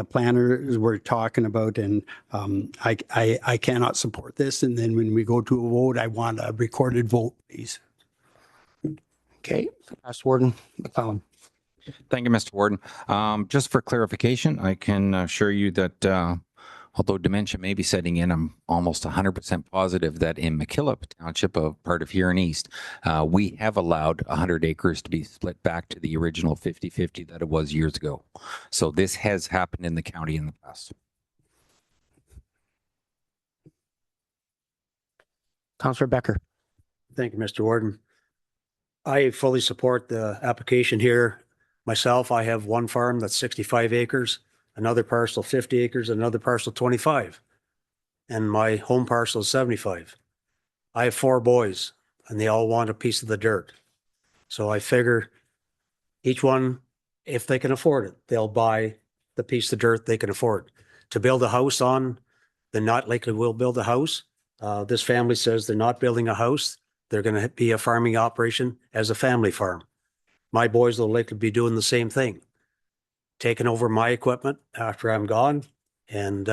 Speaker 10: planners were talking about, and I cannot support this. And then when we go to a vote, I want a recorded vote, please.
Speaker 1: Okay, Past Warden McClellan.
Speaker 14: Thank you, Mr. Warden. Just for clarification, I can assure you that although dementia may be setting in, I'm almost 100% positive that in McKillop Township, a part of Huron East, we have allowed 100 acres to be split back to the original 50-50 that it was years ago. So this has happened in the county in the past.
Speaker 1: Councillor Becker.
Speaker 22: Thank you, Mr. Warden. I fully support the application here. Myself, I have one farm that's 65 acres, another parcel 50 acres, another parcel 25. And my home parcel is 75. I have 4 boys and they all want a piece of the dirt. So I figure each one, if they can afford it, they'll buy the piece of dirt they can afford. To build a house on, they're not likely will build a house. This family says they're not building a house. They're going to be a farming operation as a family farm. My boys will likely be doing the same thing, taking over my equipment after I'm gone, and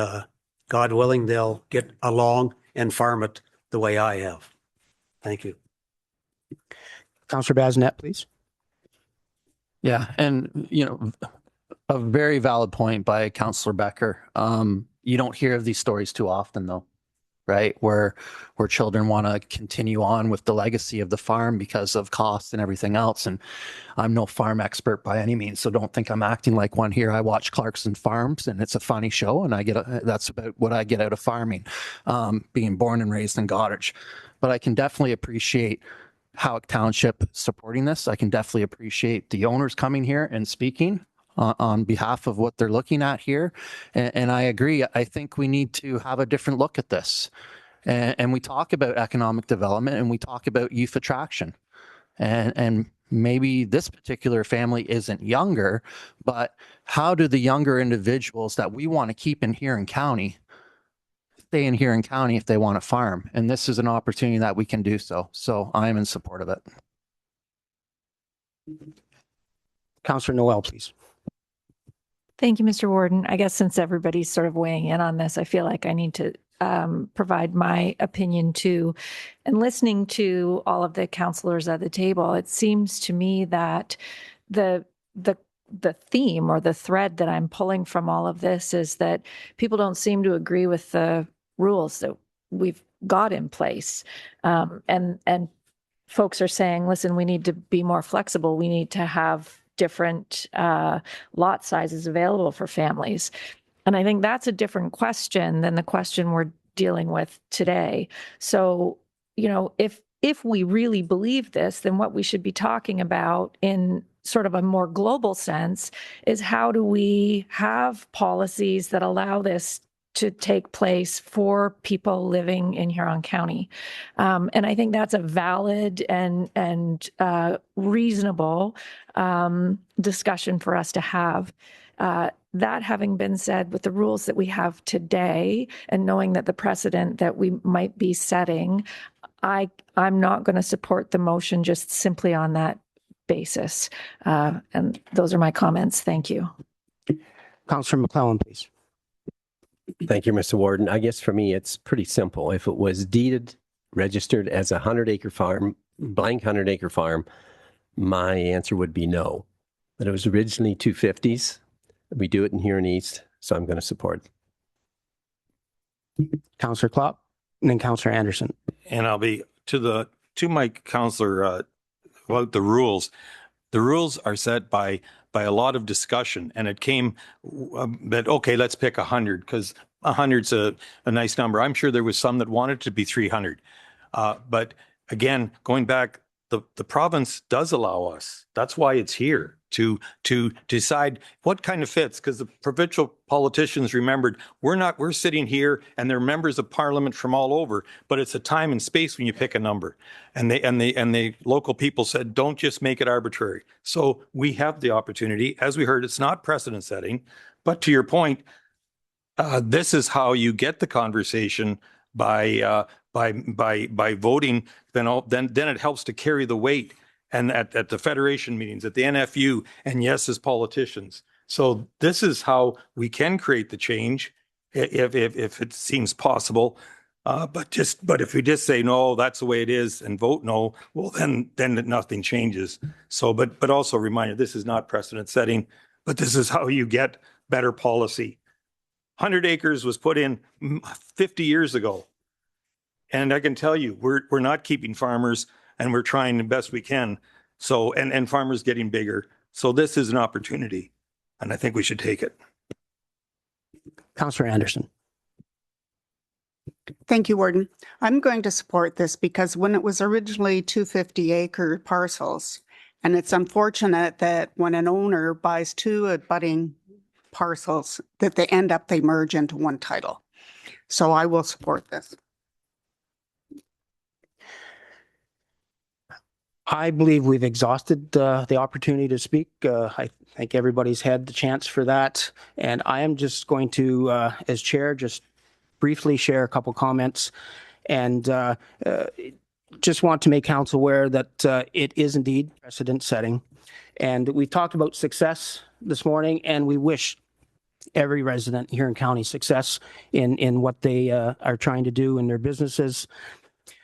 Speaker 22: God willing, they'll get along and farm it the way I have. Thank you.
Speaker 1: Councillor Bazinet, please.
Speaker 23: Yeah, and a very valid point by Councillor Becker. You don't hear of these stories too often, though, right? Where children want to continue on with the legacy of the farm because of cost and everything else. And I'm no farm expert by any means, so don't think I'm acting like one here. I watch Clarkson Farms, and it's a funny show, and that's about what I get out of farming, being born and raised in Goderich. But I can definitely appreciate Howick Township supporting this. I can definitely appreciate the owners coming here and speaking on behalf of what they're looking at here. And I agree. I think we need to have a different look at this. And we talk about economic development and we talk about youth attraction. And maybe this particular family isn't younger, but how do the younger individuals that we want to keep in Huron County stay in Huron County if they want to farm? And this is an opportunity that we can do so. So I'm in support of it.
Speaker 1: Councillor Noel, please.
Speaker 18: Thank you, Mr. Warden. I guess since everybody's sort of weighing in on this, I feel like I need to provide my opinion too. And listening to all of the councillors at the table, it seems to me that the theme or the thread that I'm pulling from all of this is that people don't seem to agree with the rules that we've got in place. And folks are saying, listen, we need to be more flexible. We need to have different lot sizes available for families. And I think that's a different question than the question we're dealing with today. So, if we really believe this, then what we should be talking about in sort of a more global sense is how do we have policies that allow this to take place for people living in Huron County. And I think that's a valid and reasonable discussion for us to have. That having been said, with the rules that we have today and knowing that the precedent that we might be setting, I'm not going to support the motion just simply on that basis. And those are my comments. Thank you.
Speaker 1: Councillor McClellan, please.
Speaker 12: Thank you, Mr. Warden. I guess for me, it's pretty simple. If it was deeded, registered as a 100-acre farm, blank 100-acre farm, my answer would be no. But it was originally 250s. We do it in Huron East, so I'm going to support it.
Speaker 1: Councillor Klopp, and then Councillor Anderson.
Speaker 11: And I'll be to my counselor about the rules. The rules are set by a lot of discussion, and it came that, okay, let's pick 100 because 100's a nice number. I'm sure there was some that wanted to be 300. But again, going back, the province does allow us. That's why it's here to decide what kind of fits, because the provincial politicians remembered we're sitting here and they're members of parliament from all over, but it's a time and space when you pick a number. And the local people said, don't just make it arbitrary. So we have the opportunity. As we heard, it's not precedent setting, but to your point, this is how you get the conversation by voting. Then it helps to carry the weight, and at the federation meetings, at the NFU, and yes, as politicians. So this is how we can create the change, if it seems possible. But if we just say no, that's the way it is, and vote no, well then nothing changes. So, but also a reminder, this is not precedent setting, but this is how you get better policy. 100 acres was put in 50 years ago. And I can tell you, we're not keeping farmers, and we're trying the best we can. So, and farmers getting bigger. So this is an opportunity, and I think we should take it.
Speaker 1: Councillor Anderson.
Speaker 15: Thank you, Warden. I'm going to support this because when it was originally 250-acre parcels, and it's unfortunate that when an owner buys two abutting parcels, that they merge into one title. So I will support this.
Speaker 1: I believe we've exhausted the opportunity to speak. I think everybody's had the chance for that. And I am just going to, as chair, just briefly share a couple comments. And just want to make council aware that it is indeed precedent setting. And we've talked about success this morning, and we wish every resident here in county success in what they are trying to do in their businesses.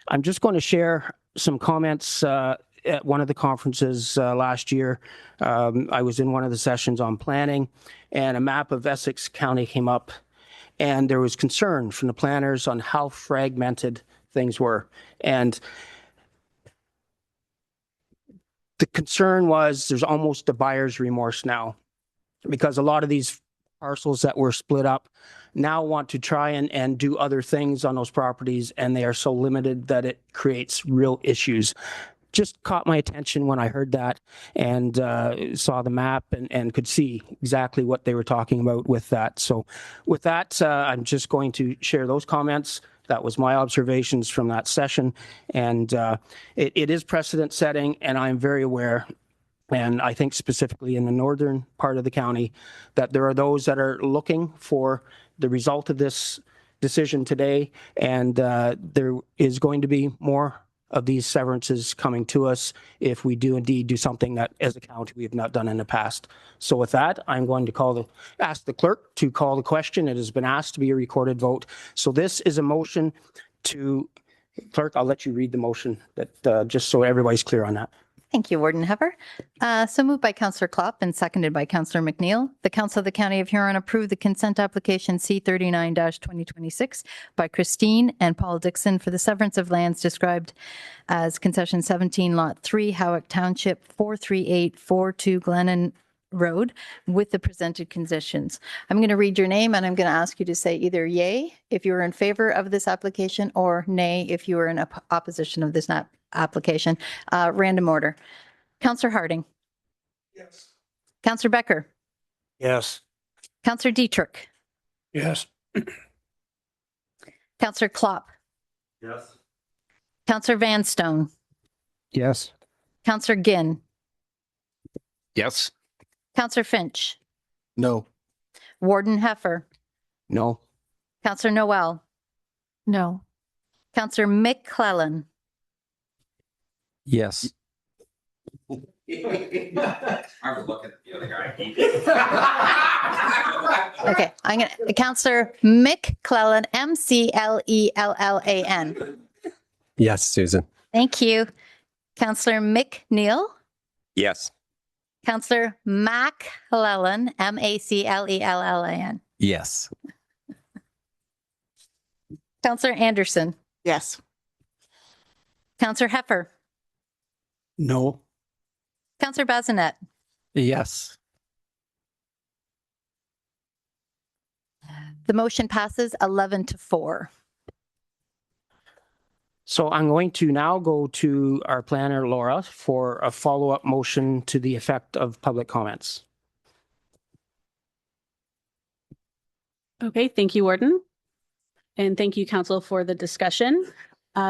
Speaker 1: I'm just going to share some comments at one of the conferences last year. I was in one of the sessions on planning, and a map of Essex County came up, and there was concern from the planners on how fragmented things were. And the concern was there's almost a buyer's remorse now, because a lot of these parcels that were split up now want to try and do other things on those properties, and they are so limited that it creates real issues. Just caught my attention when I heard that and saw the map and could see exactly what they were talking about with that. So with that, I'm just going to share those comments. That was my observations from that session. And it is precedent setting, and I'm very aware, and I think specifically in the northern part of the county, that there are those that are looking for the result of this decision today, and there is going to be more of these severances coming to us if we do indeed do something that as a county we have not done in the past. So with that, I'm going to ask the clerk to call the question. It has been asked to be a recorded vote. So this is a motion to, clerk, I'll let you read the motion, that just so everybody's clear on that.
Speaker 16: Thank you, Warden Hever. So moved by Councillor Klopp and seconded by Councillor McNeil. The Council of the County of Huron approved the consent application C39-2026 by Christine and Paul Dixon for the severance of lands described as concession 17 lot 3 Howick Township 43842 Glennon Road with the presented conditions. I'm going to read your name, and I'm going to ask you to say either yay if you're in favor of this application or nay if you are in opposition of this application. Random order. Councillor Harding.
Speaker 13: Yes.
Speaker 16: Councillor Becker.
Speaker 22: Yes.
Speaker 16: Councillor Dietrich.
Speaker 5: Yes.
Speaker 16: Councillor Klopp.
Speaker 11: Yes.
Speaker 16: Councillor Vanstone.
Speaker 8: Yes.
Speaker 16: Councillor Ginn.
Speaker 6: Yes.
Speaker 16: Councillor Finch.
Speaker 20: No.
Speaker 16: Warden Heffer,
Speaker 1: No.
Speaker 16: Counselor Noel,
Speaker 18: No.
Speaker 16: Counselor McClellan.
Speaker 14: Yes.
Speaker 6: I was looking at the other guy.
Speaker 16: Okay, I'm going to, Counselor McClellan, McLellan.
Speaker 12: Yes, Susan.
Speaker 16: Thank you. Counselor McNeil,
Speaker 9: Yes.
Speaker 16: Counselor McClellan, McLellan.
Speaker 14: Yes.
Speaker 16: Counselor Anderson,
Speaker 15: Yes.
Speaker 16: Counselor Heffer,
Speaker 10: No.
Speaker 16: Counselor Bazinet,
Speaker 23: Yes.
Speaker 16: the motion passes 11-4.
Speaker 1: So I'm going to now go to our planner, Laura, for a follow-up motion to the effect of public comments.
Speaker 2: Okay, thank you, Warden. And thank you, Council, for the discussion.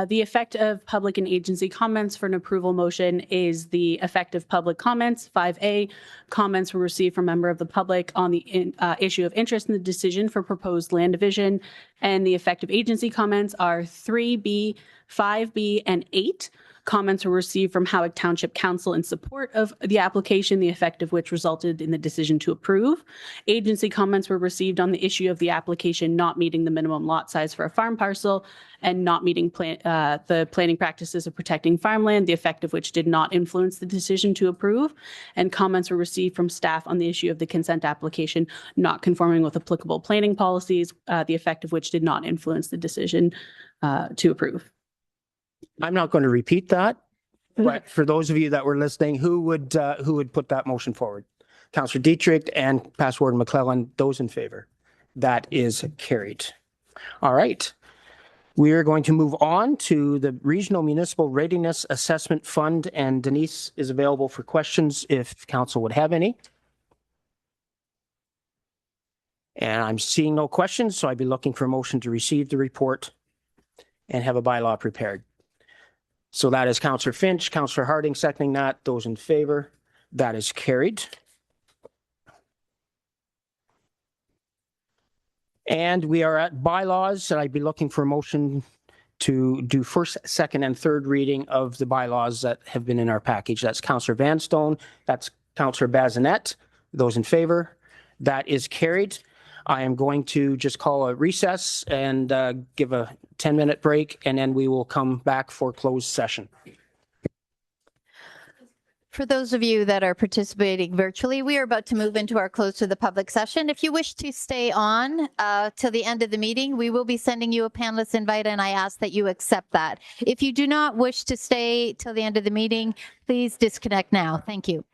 Speaker 2: The effect of public and agency comments for an approval motion is the effect of public comments. 5A, comments were received from a member of the public on the issue of interest in the decision for proposed land division. And the effect of agency comments are 3B, 5B, and 8. Comments were received from Howick Township Council in support of the application, the effect of which resulted in the decision to approve. Agency comments were received on the issue of the application not meeting the minimum lot size for a farm parcel and not meeting the planning practices of protecting farmland, the effect of which did not influence the decision to approve. And comments were received from staff on the issue of the consent application not conforming with applicable planning policies, the effect of which did not influence the decision to approve.
Speaker 1: I'm not going to repeat that, but for those of you that were listening, who would put that motion forward? Councillor Dietrich and Past Warden McClellan, those in favor. That is carried. All right. We are going to move on to the Regional Municipal Readiness Assessment Fund, and Denise is available for questions if council would have any. And I'm seeing no questions, so I'd be looking for a motion to receive the report and have a bylaw prepared. So that is Councillor Finch, Councillor Harding seconding that. Those in favor, that is carried. And we are at bylaws, and I'd be looking for a motion to do first, second, and third reading of the bylaws that have been in our package. That's Councillor Vanstone, that's Councillor Bazinet. Those in favor, that is carried. I am going to just call a recess and give a 10-minute break, and then we will come back for closed session.
Speaker 16: For those of you that are participating virtually, we are about to move into our close to the public session. If you wish to stay on till the end of the meeting, we will be sending you a panelist invite, and I ask that you accept that. If you do not wish to stay till the end of the meeting, please disconnect now. Thank you.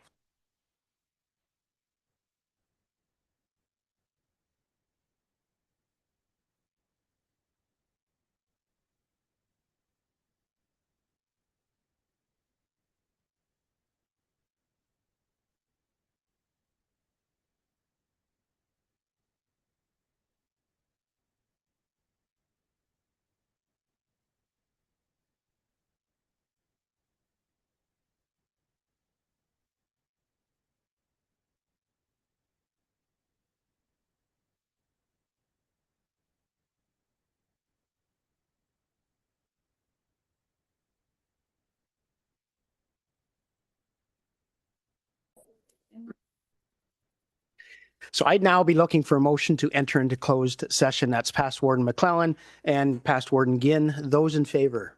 Speaker 1: So I'd now be looking for a motion to enter into closed session. That's Past Warden McClellan and Past Warden Ginn. Those in favor,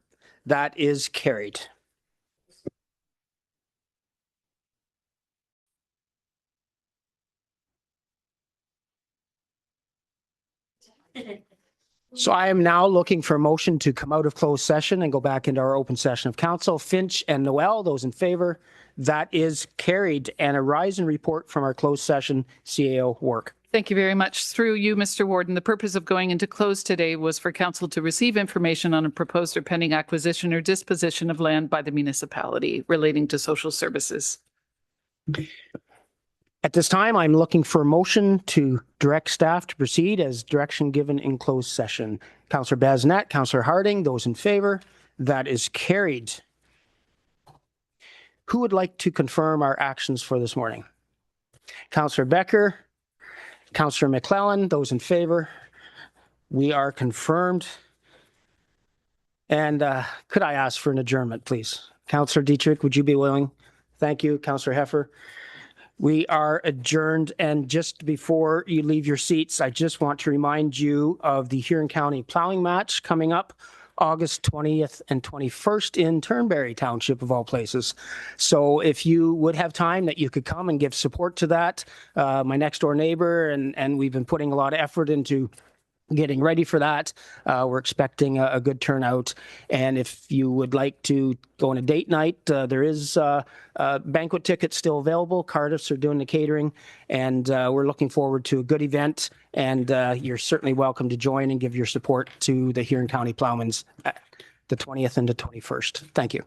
Speaker 1: that is carried. So I am now looking for a motion to come out of closed session and go back into our open session of council. Finch and Noel, those in favor, that is carried. And a rise and report from our closed session CAO work.
Speaker 17: Thank you very much. Through you, Mr. Warden, the purpose of going into close today was for council to receive information on a proposed or pending acquisition or disposition of land by the municipality relating to social services.
Speaker 1: At this time, I'm looking for a motion to direct staff to proceed as direction given in closed session. Councillor Bazinet, Councillor Harding, those in favor, that is carried. Who would like to confirm our actions for this morning? Councillor Becker, Councillor McClellan, those in favor? We are confirmed. And could I ask for an adjournment, please? Councillor Dietrich, would you be willing? Thank you, Councillor Heffer. We are adjourned. And just before you leave your seats, I just want to remind you of the Huron County Plowing Match coming up August 20th and 21st in Turnberry Township, of all places. So if you would have time that you could come and give support to that, my next door neighbor, and we've been putting a lot of effort into getting ready for that. We're expecting a good turnout. And if you would like to go on a date night, there is banquet tickets still available. Cardiff's are doing the catering, and we're looking forward to a good event. And you're certainly welcome to join and give your support to the Huron County Plowmans the 20th and the 21st. Thank you.